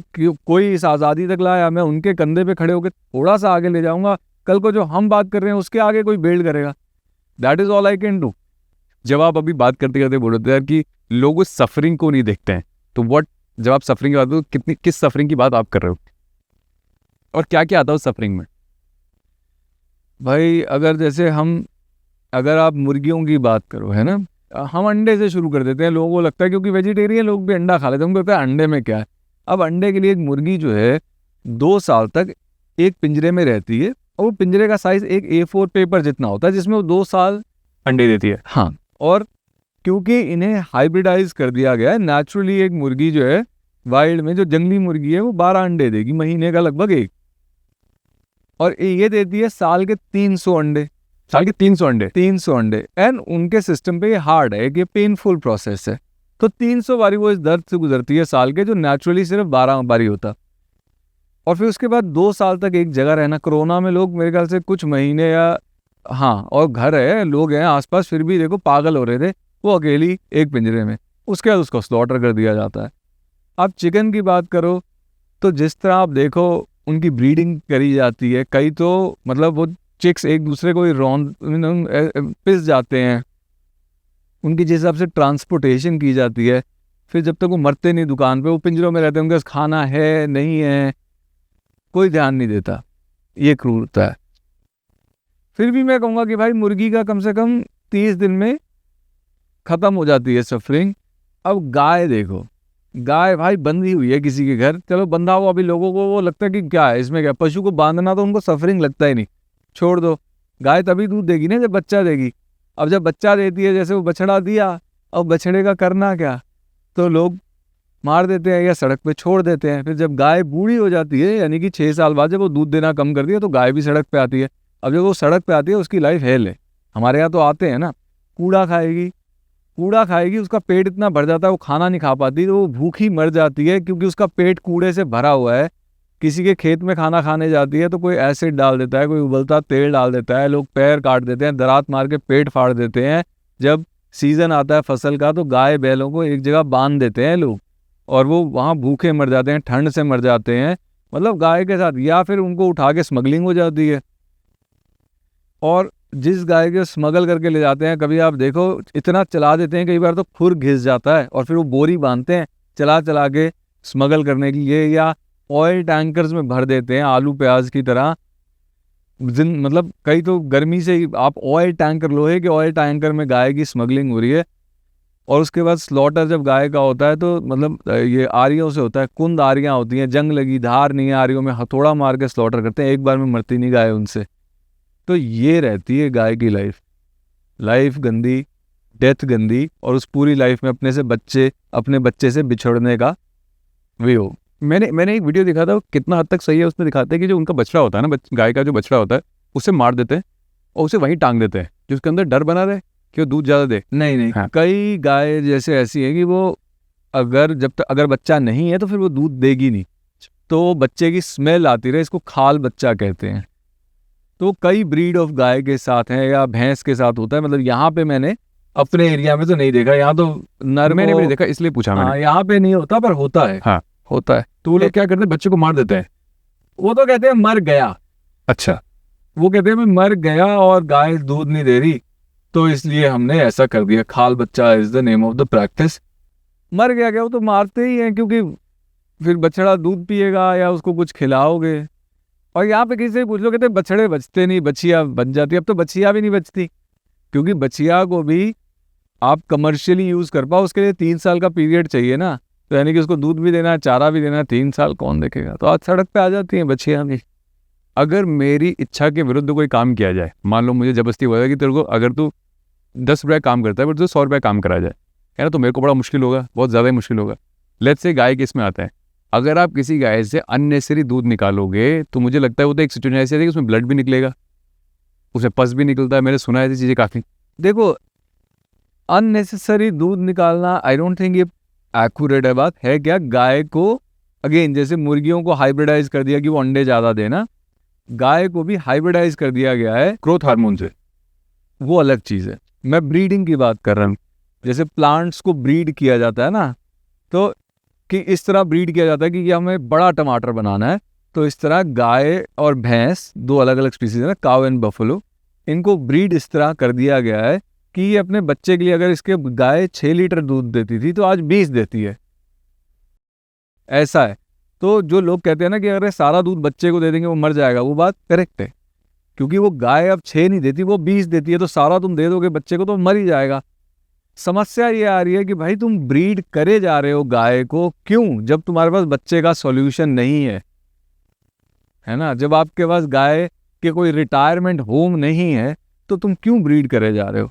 कोई इस आज़ादी तक लाया, मैं उनके कंधे पे खड़े होकर थोड़ा सा आगे ले जाऊंगा, कल को जो हम बात कर रहे हैं उसके आगे कोई बिल्ड करेगा। That is all I can do. जब आप अभी बात करते करते बोल रहे थे यार कि लोग उस सफरिंग को नहीं देखते हैं, तो व्हाट, जब आप सफरिंग की बात करो, किस सफरिंग की बात आप कर रहे हो और क्या क्या आता है उस सफरिंग में? भाई अगर आप मुर्गियों की बात करो, है ना, हम अंडे से शुरू कर देते हैं। लोगों को लगता है क्योंकि वेजिटेरियन लोग भी अंडा खा लेते हैं, उनको लगता है अंडे में क्या है। अब अंडे के लिए एक मुर्गी जो है 2 साल तक एक पिंजरे में रहती है, और वो पिंजरे का साइज एक A4 पेपर जितना होता है, जिसमें वो 2 साल अंडे देती है। हाँ, और क्योंकि इन्हें हाइब्रिडाइज कर दिया गया है, नेचुरली एक मुर्गी जो है वाइल्ड में, जो जंगली मुर्गी है, वो 12 अंडे देगी महीने का लगभग एक, और ये देती है साल के 300 अंडे। साल के 300 अंडे? 300 अंडे। एंड उनके सिस्टम पे ये हार्ड है कि पेनफुल प्रोसेस है, तो 300 बारी वो इस दर्द से गुजरती है साल के, जो नेचुरली सिर्फ 12 बारी होता। और फिर उसके बाद 2 साल तक एक जगह रहना। कोरोना में लोग मेरे ख्याल से कुछ महीने या, हाँ, और घर है, लोग हैं आसपास, फिर भी देखो पागल हो रहे थे, वो अकेली एक पिंजरे में। उसके बाद उसको स्लॉटर कर दिया जाता है। आप चिकन की बात करो तो जिस तरह आप देखो उनकी ब्रीडिंग करी जाती है, कई तो मतलब वो चिक्स एक दूसरे को पिस जाते हैं, उनकी जिस हिसाब से ट्रांसपोर्टेशन की जाती है, फिर जब तक वो मरते नहीं दुकान पे, वो पिंजरों में रहते हैं, उनके पास खाना है नहीं है कोई ध्यान नहीं देता। ये क्रूरता है। फिर भी मैं कहूँगा कि भाई मुर्गी का कम से कम 30 दिन में ख़त्म हो जाती है सफरिंग। अब गाय देखो, गाय भाई बंधी हुई है किसी के घर, चलो बंधा हुआ, अभी लोगों को वो लगता है कि क्या है इसमें, क्या पशु को बांधना तो उनको सफरिंग लगता ही नहीं, छोड़ दो। गाय तभी दूध देगी ना जब बच्चा देगी। अब जब बच्चा देती है, जैसे वो बछड़ा दिया, अब बछड़े का करना क्या, तो लोग मार देते हैं या सड़क पे छोड़ देते हैं। फिर जब गाय बूढ़ी हो जाती है, यानी कि 6 साल बाद जब वो दूध देना कम कर दिया, तो गाय भी सड़क पे आती है। अब जब वो सड़क पे आती है, उसकी लाइफ हेल है। हमारे यहाँ तो आते हैं ना, कूड़ा खाएगी, कूड़ा खाएगी, उसका पेट इतना भर जाता है वो खाना नहीं खा पाती, तो वो भूखी मर जाती है क्योंकि उसका पेट कूड़े से भरा हुआ है। किसी के खेत में खाना खाने जाती है तो कोई एसिड डाल देता है, कोई उबलता तेल डाल देता है, लोग पैर काट देते हैं, दरात मार के पेट फाड़ देते हैं। जब सीजन आता है फसल का, तो गाय बैलों को एक जगह बांध देते हैं लोग, और वो वहाँ भूखे मर जाते हैं, ठंड से मर जाते हैं, मतलब गाय के साथ। या फिर उनको उठा के स्मगलिंग हो जाती है। और जिस गाय के स्मगल करके ले जाते हैं, कभी आप देखो इतना चला देते हैं, कई बार तो खुर घिस जाता है, और फिर वो बोरी बांधते हैं चला चला के स्मगल करने के लिए, या ऑयल टैंकर्स में भर देते हैं आलू प्याज की तरह। मतलब कई तो गर्मी से ही आप ऑयल टैंकर, लोहे के ऑयल टैंकर में गाय की स्मगलिंग हो रही है। और उसके बाद स्लॉटर जब गाय का होता है, तो मतलब ये आरियों से होता है, कुंद आरियाँ होती हैं, जंग लगी, धार नहीं है आरियों में, हथौड़ा मार के स्लॉटर करते हैं, एक बार में मरती नहीं गाय उनसे। तो ये रहती है गाय की लाइफ गंदी, डेथ गंदी, और उस पूरी लाइफ में अपने बच्चे से बिछड़ने का वे हो। मैंने एक वीडियो देखा था, वो कितना हद तक सही है। उसमें दिखाते हैं कि जो उनका बछड़ा होता है ना, गाय का जो बछड़ा होता है, उसे मार देते हैं और उसे वहीं टांग देते हैं, जो उसके अंदर डर बना रहे कि वो दूध ज़्यादा दे। नहीं हाँ। कई गाय जैसे ऐसी है कि वो अगर बच्चा नहीं है तो फिर वो दूध देगी नहीं, तो बच्चे की स्मेल आती रहे, इसको खाल बच्चा कहते हैं। तो कई ब्रीड ऑफ गाय के साथ है, या भैंस के साथ होता है। मतलब यहाँ पे मैंने अपने एरिया में तो नहीं देखा, यहाँ तो नर मैंने भी को, नहीं देखा, इसलिए पूछा मैंने। हाँ यहाँ पे नहीं होता, पर होता है। हाँ। होता है। तो वो लोग क्या करते हैं, बच्चे को मार देते हैं। वो तो कहते हैं मर गया, अच्छा। वो कहते हैं मैं मर गया और गाय दूध नहीं दे रही, तो इसलिए हमने ऐसा कर दिया, खाल बच्चा is the name of the practice. मर गया क्या, वो तो मारते ही हैं, क्योंकि फिर बछड़ा दूध पिएगा या उसको कुछ खिलाओगे। और यहाँ पे किसी से पूछ लो, कहते बछड़े बचते नहीं, बछिया बच जाती। अब तो बछिया भी नहीं बचती, क्योंकि बछिया को भी आप कमर्शियली यूज कर पाओ, उसके लिए 3 साल का पीरियड चाहिए ना, तो यानी कि उसको दूध भी देना है, चारा भी देना है, 3 साल कौन देखेगा। तो आज सड़क पे आ जाती हैं बछिया भी। अगर मेरी इच्छा के विरुद्ध कोई काम किया जाए, मान लो मुझे जबरदस्ती हुआ है कि तेरे को, अगर तू 10 रुपये काम करता है बट तुझे 100 रुपये काम करा जाए, है ना, तो मेरे को बड़ा मुश्किल होगा, बहुत ज़्यादा ही मुश्किल होगा। लेट्स से गाय के इसमें आता है, अगर आप किसी गाय से अननेसेसरी दूध निकालोगे, तो मुझे लगता है वो तो एक सिचुएशन ऐसी है कि उसमें ब्लड भी निकलेगा, उसे पस भी निकलता है। मैंने सुना है ऐसी चीज़ें काफ़ी। देखो अननेसेसरी दूध निकालना, आई डोंट थिंक ये एक्यूरेट है। बात है क्या, गाय को अगेन जैसे मुर्गियों को हाइब्रिडाइज कर दिया कि वो अंडे ज़्यादा देना, गाय को भी हाइब्रिडाइज कर दिया गया है ग्रोथ हार्मोन से। वो अलग चीज़ है। मैं ब्रीडिंग की बात कर रहा हूँ। जैसे प्लांट्स को ब्रीड किया जाता है ना, तो कि इस तरह ब्रीड किया जाता है कि हमें बड़ा टमाटर बनाना है, तो इस तरह गाय और भैंस, 2 अलग अलग स्पीसीज है ना, काउ एंड बफलो, इनको ब्रीड इस तरह कर दिया गया है कि ये अपने बच्चे के लिए, अगर इसके गाय 6 लीटर दूध देती थी तो आज 20 देती है, ऐसा है। तो जो लोग कहते हैं ना कि अगर सारा दूध बच्चे को दे देंगे वो मर जाएगा, वो बात करेक्ट है, क्योंकि वो गाय अब 6 नहीं देती, वो 20 देती है, तो सारा तुम दे दोगे बच्चे को तो मर ही जाएगा। समस्या ये आ रही है कि भाई तुम ब्रीड करे जा रहे हो गाय को, क्यों, जब तुम्हारे पास बच्चे का सॉल्यूशन नहीं है ना, जब आपके पास गाय के कोई रिटायरमेंट होम नहीं है, तो तुम क्यों ब्रीड करे जा रहे हो।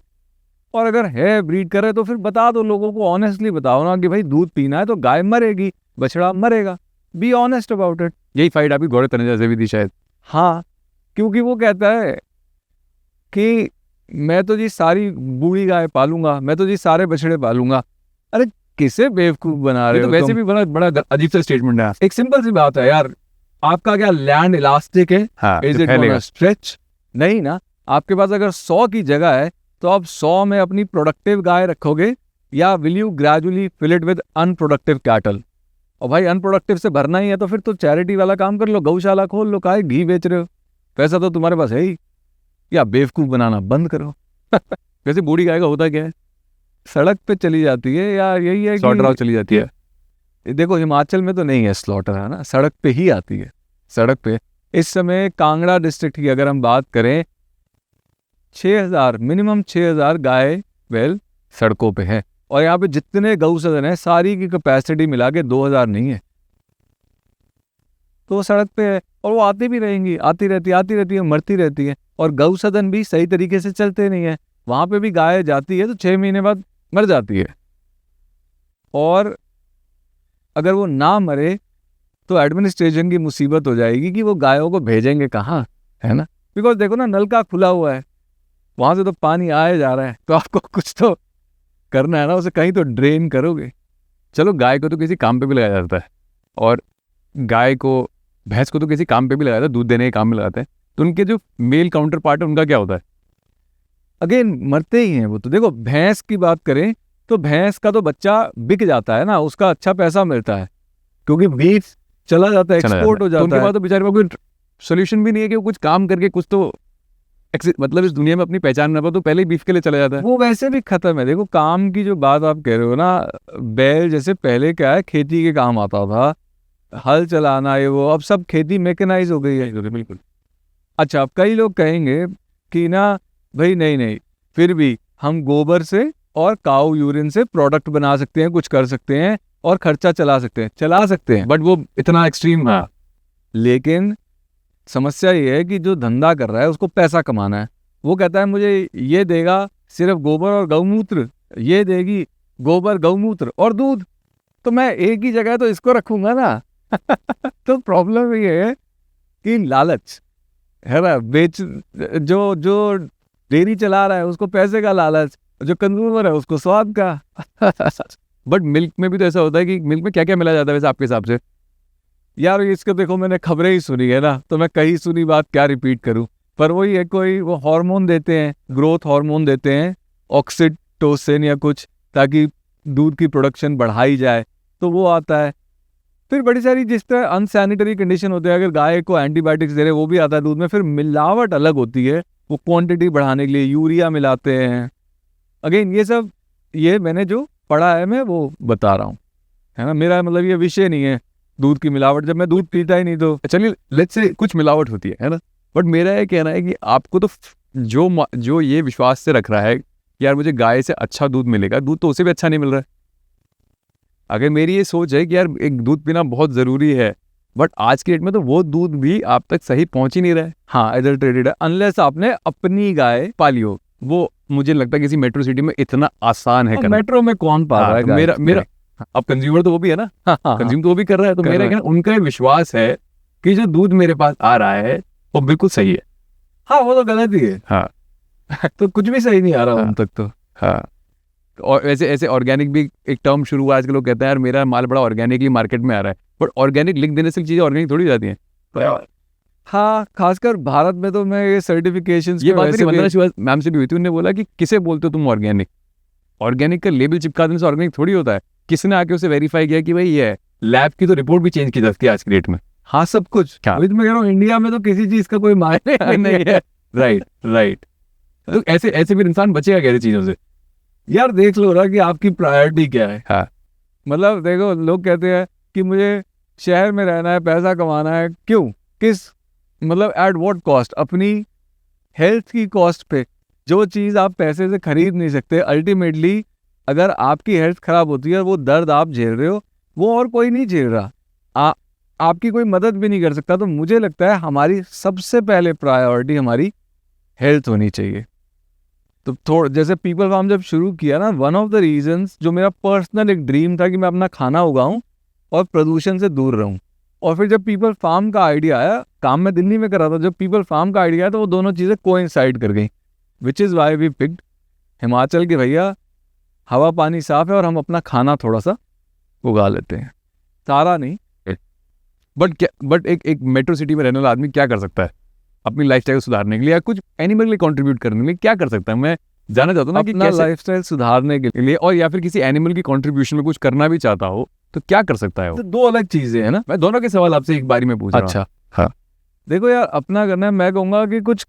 और अगर है ब्रीड करे तो फिर बता दो लोगों को, ऑनेस्टली बताओ ना कि भाई दूध पीना है तो गाय मरेगी, बछड़ा मरेगा, बी ऑनेस्ट अबाउट इट। यही फाइट आपकी गौरव तनेजा से भी थी शायद। हाँ, क्योंकि वो कहता है कि मैं तो जी सारी बूढ़ी गाय पालूंगा, मैं तो जी सारे बछड़े पालूंगा। अरे किसे बेवकूफ बना रहे ये हो तो वैसे तुम? भी बड़ा अजीब सा स्टेटमेंट है। एक सिंपल सी बात है यार, आपका क्या लैंड इलास्टिक है? हाँ, इज तो इट फैलेगा। स्ट्रेच? नहीं ना। आपके पास अगर 100 की जगह है तो आप 100 में अपनी प्रोडक्टिव गाय रखोगे, या will you gradually fill it with unproductive cattle? और भाई अनप्रोडक्टिव से भरना ही है तो फिर तो चैरिटी वाला काम कर लो, गौशाला खोल लो, काहे घी बेच रहे हो, पैसा तो तुम्हारे पास है ही। या बेवकूफ बनाना बंद करो। वैसे बूढ़ी गाय का होता क्या है? सड़क पे चली जाती है यार, यही है स्लॉटर हाउस कि चली जाती है। देखो हिमाचल में तो नहीं है स्लॉटर, है ना, सड़क पे ही आती है, सड़क पे। इस समय कांगड़ा डिस्ट्रिक्ट की अगर हम बात करें, 6,000 मिनिमम 6,000 गाय बैल सड़कों पे है, और यहाँ पे जितने गौसदन है सारी की कैपेसिटी मिला के 2,000 नहीं है, तो वो सड़क पे है और वो आती भी रहेंगी, आती रहती है, मरती रहती है। और गौसदन भी सही तरीके से चलते नहीं है, वहां पे भी गाय जाती है तो 6 महीने बाद मर जाती है। और अगर वो ना मरे तो एडमिनिस्ट्रेशन की मुसीबत हो जाएगी कि वो गायों को भेजेंगे कहाँ, है ना। बिकॉज देखो ना, नलका खुला हुआ है, वहां से तो पानी आया जा रहा है, तो आपको कुछ तो करना है ना, उसे कहीं तो ड्रेन करोगे। चलो गाय को तो किसी काम पे भी लगाया जाता है, और गाय को, भैंस को तो किसी काम पे भी लगाया जाता है, दूध देने के काम में लगाते हैं। तो उनके जो मेल काउंटर पार्ट है उनका क्या होता है? अगेन मरते ही हैं वो तो। देखो भैंस की बात करें तो भैंस का तो बच्चा बिक जाता है ना, उसका अच्छा पैसा मिलता है, क्योंकि बीफ चला जाता है, चला एक्सपोर्ट हो तो उनके जाता है। पास तो बेचारे को कोई सोल्यूशन भी नहीं है कि वो कुछ काम करके कुछ तो मतलब इस दुनिया में अपनी पहचान बना पाए, तो पहले ही बीफ के लिए चला जाता है। वो वैसे भी खत्म है। देखो काम की जो बात आप कह रहे हो ना, बैल जैसे पहले क्या है, खेती के काम आता था, हल चलाना ये वो, अब सब खेती मैकेनाइज हो गई है। बिल्कुल। अच्छा, अब कई लोग कहेंगे कि ना भाई नहीं नहीं, फिर भी हम गोबर से और काऊ यूरिन से प्रोडक्ट बना सकते हैं, कुछ कर सकते हैं और खर्चा चला सकते हैं। बट वो इतना एक्सट्रीम है। लेकिन समस्या ये है कि जो धंधा कर रहा है उसको पैसा कमाना है। वो कहता है मुझे ये देगा सिर्फ गोबर और गौमूत्र, ये देगी गोबर गौमूत्र और दूध, तो मैं एक ही जगह तो इसको रखूंगा ना। तो प्रॉब्लम ये है कि लालच है ना, जो जो डेयरी चला रहा है उसको पैसे का लालच, जो कंज्यूमर है उसको स्वाद का। बट मिल्क में भी तो ऐसा होता है कि मिल्क में क्या क्या मिला जाता है वैसे आपके हिसाब से? यार इसको देखो, मैंने खबरें ही सुनी है ना, तो मैं कहीं सुनी बात क्या रिपीट करूं। पर वही है, कोई वो हार्मोन देते हैं, ग्रोथ हार्मोन देते हैं, ऑक्सीटोसिन या कुछ, ताकि दूध की प्रोडक्शन बढ़ाई जाए, तो वो आता है। फिर बड़ी सारी जिस तरह अनसैनिटरी कंडीशन होते हैं, अगर गाय को एंटीबायोटिक्स दे रहे हैं वो भी आता है दूध में। फिर मिलावट अलग होती है, वो क्वांटिटी बढ़ाने के लिए यूरिया मिलाते हैं। अगेन ये सब, ये मैंने जो पढ़ा है मैं वो बता रहा हूँ, है ना। मेरा मतलब ये विषय नहीं है दूध की मिलावट, जब मैं दूध पीता ही नहीं तो। चलिए लेट्स से कुछ मिलावट होती है ना, बट मेरा ये कहना है कि आपको तो जो ये विश्वास से रख रहा है कि यार मुझे गाय से अच्छा दूध मिलेगा, दूध तो उसे भी अच्छा नहीं मिल रहा है। अगर मेरी ये सोच है कि यार एक दूध पीना बहुत ज़रूरी है, बट आज के डेट में तो वो दूध भी आप तक सही पहुंच ही नहीं रहा है। हाँ, एडल्टरेटेड है, अनलेस आपने अपनी गाय पाली हो। वो मुझे लगता है किसी मेट्रो सिटी में इतना आसान है करना। मेट्रो में कौन पाल रहा है तो गाय? मेरा अब कंज्यूमर तो वो भी है ना, कंज्यूम तो वो भी कर रहा है, तो कर मेरा रहा है। कहना उनका ये विश्वास है कि जो दूध मेरे पास आ रहा है वो बिल्कुल सही है। हाँ, वो तो गलत ही है। हाँ तो कुछ भी सही नहीं आ रहा हाँ। उन तक तो। हाँ, और ऐसे ऐसे ऑर्गेनिक भी एक टर्म शुरू हुआ आजकल, लोग कहते हैं यार मेरा माल बड़ा ऑर्गेनिकली मार्केट में आ रहा है, बट ऑर्गेनिक लिख देने से चीज़ें ऑर्गेनिक थोड़ी हो जाती हैं। हाँ, खासकर भारत में तो मैं ये सर्टिफिकेशंस ये के बात वैसे मेरी भी- वंदना शिवा मैम से भी हुई थी, उन्होंने बोला कि किसे बोलते हो तुम ऑर्गेनिक? ऑर्गेनिक का लेबल चिपका देने से ऑर्गेनिक थोड़ी होता है। किसने आके उसे वेरीफाई किया कि भाई ये है? लैब की तो रिपोर्ट भी चेंज की जा सकती है आज की डेट में। हाँ, सब कुछ। क्या? वही तो मैं कह रहा हूँ, इंडिया में तो किसी चीज का कोई मायने नहीं है। राइट। तो ऐसे ऐसे फिर इंसान बचेगा कैसे चीज़ों से? यार देख लो ना कि आपकी प्रायोरिटी क्या है। हाँ। मतलब देखो, लोग कहते हैं कि मुझे शहर में रहना है, पैसा कमाना है, क्यों, किस मतलब एट व्हाट कॉस्ट? अपनी हेल्थ की कॉस्ट पे। जो चीज़ आप पैसे से खरीद नहीं सकते, अल्टीमेटली अगर आपकी हेल्थ खराब होती है, वो दर्द आप झेल रहे हो, वो और कोई नहीं झेल रहा, आपकी कोई मदद भी नहीं कर सकता। तो मुझे लगता है हमारी सबसे पहले प्रायोरिटी हमारी हेल्थ होनी चाहिए। तो थोड़ा जैसे पीपल फार्म जब शुरू किया ना, वन ऑफ द रीजंस, जो मेरा पर्सनल एक ड्रीम था कि मैं अपना खाना उगाऊं और प्रदूषण से दूर रहूं। और फिर जब पीपल फार्म का आइडिया आया, काम मैं दिल्ली में कर रहा था, जब पीपल फार्म का आइडिया आया तो वो दोनों चीज़ें कोइंसाइड कर गई, which is why we picked Himachal के। भैया हवा पानी साफ है और हम अपना खाना थोड़ा सा उगा लेते हैं, सारा नहीं। बट एक मेट्रो सिटी में रहने वाला आदमी क्या कर सकता है अपनी लाइफस्टाइल को सुधारने के लिए, या कुछ एनिमल के लिए कंट्रीब्यूट करने के लिए क्या कर सकता है? मैं जानना चाहता हूँ ना कि अपना कैसे लाइफस्टाइल सुधारने के लिए, और या फिर किसी एनिमल की कंट्रीब्यूशन में कुछ करना भी चाहता हो तो क्या कर सकता है वो? तो दो अलग चीज़ें हैं ना। मैं दोनों के सवाल आपसे एक बारी में पूछ रहा हूँ। अच्छा, हाँ। देखो यार, अपना करना है, मैं कहूँगा कि कुछ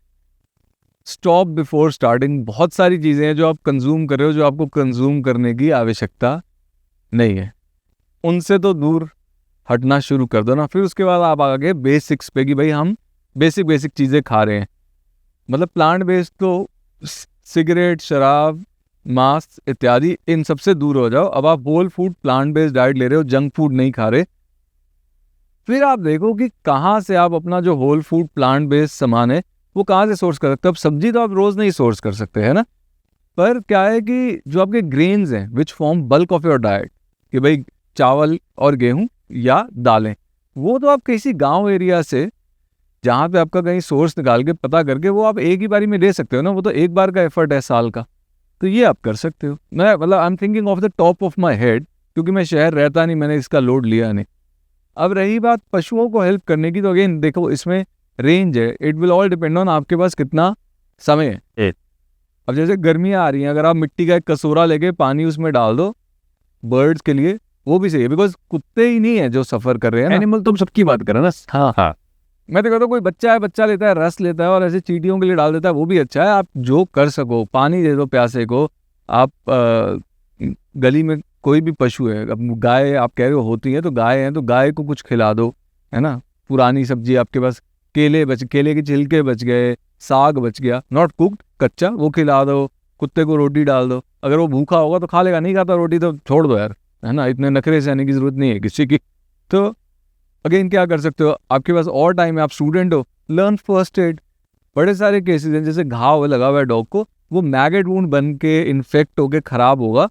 स्टॉप बिफोर स्टार्टिंग। बहुत सारी चीज़ें हैं जो आप कंज्यूम कर रहे हो जो आपको कंज्यूम करने की आवश्यकता नहीं है, उनसे तो दूर हटना शुरू कर दो ना। फिर उसके बाद आप आ गए बेसिक्स पे कि भाई हम बेसिक चीज़ें खा रहे हैं, मतलब प्लांट बेस्ड तो सिगरेट, शराब, मांस इत्यादि, इन सबसे दूर हो जाओ। अब आप whole food plant based diet ले रहे हो, जंक फूड नहीं खा रहे। फिर आप देखो कि कहाँ से आप अपना जो होल फूड प्लांट बेस्ड सामान है वो कहाँ से सोर्स कर सकते हो। अब सब्जी तो आप रोज़ नहीं सोर्स कर सकते, है ना, पर क्या है कि जो आपके ग्रेन्स हैं which form bulk of your diet, कि भाई चावल और गेहूं या दालें, वो तो आप किसी गांव एरिया से जहाँ पे आपका कहीं सोर्स निकाल के पता करके वो आप एक ही बारी में ले सकते हो ना। वो तो एक बार का एफर्ट है साल का, तो ये आप कर सकते हो। मैं मतलब I am thinking of the top of my head, क्योंकि मैं शहर रहता नहीं, मैंने इसका लोड लिया नहीं। अब रही बात पशुओं को हेल्प करने की, तो अगेन देखो इसमें रेंज है, it will all depend on आपके पास कितना समय है। अब जैसे गर्मियाँ आ रही हैं, अगर आप मिट्टी का एक कसूरा लेके पानी उसमें डाल दो बर्ड्स के लिए, वो भी सही है, बिकॉज कुत्ते ही नहीं है जो सफ़र कर रहे हैं ना। एनिमल तुम सबकी बात करो ना। हाँ, मैं तो कहता हूँ कोई बच्चा है, बच्चा लेता है, रस लेता है और ऐसे चींटियों के लिए डाल देता है, वो भी अच्छा है। आप जो कर सको, पानी दे दो प्यासे को। आप गली में कोई भी पशु है, अब गाय आप कह रहे हो होती है, तो गाय है तो गाय को कुछ खिला दो, है ना। पुरानी सब्जी आपके पास, केले के छिलके बच गए, साग बच गया, नॉट कुक्ड, कच्चा, वो खिला दो। कुत्ते को रोटी डाल दो, अगर वो भूखा होगा तो खा लेगा, नहीं खाता रोटी तो छोड़ दो यार, है ना। इतने नखरे से आने की जरूरत नहीं है किसी की। तो अगेन क्या कर सकते हो, आपके पास और टाइम है, आप स्टूडेंट हो, लर्न फर्स्ट एड। बड़े सारे केसेस हैं, जैसे घाव लगा हुआ है डॉग को, वो मैगेट वुंड बन के इन्फेक्ट होके खराब होगा,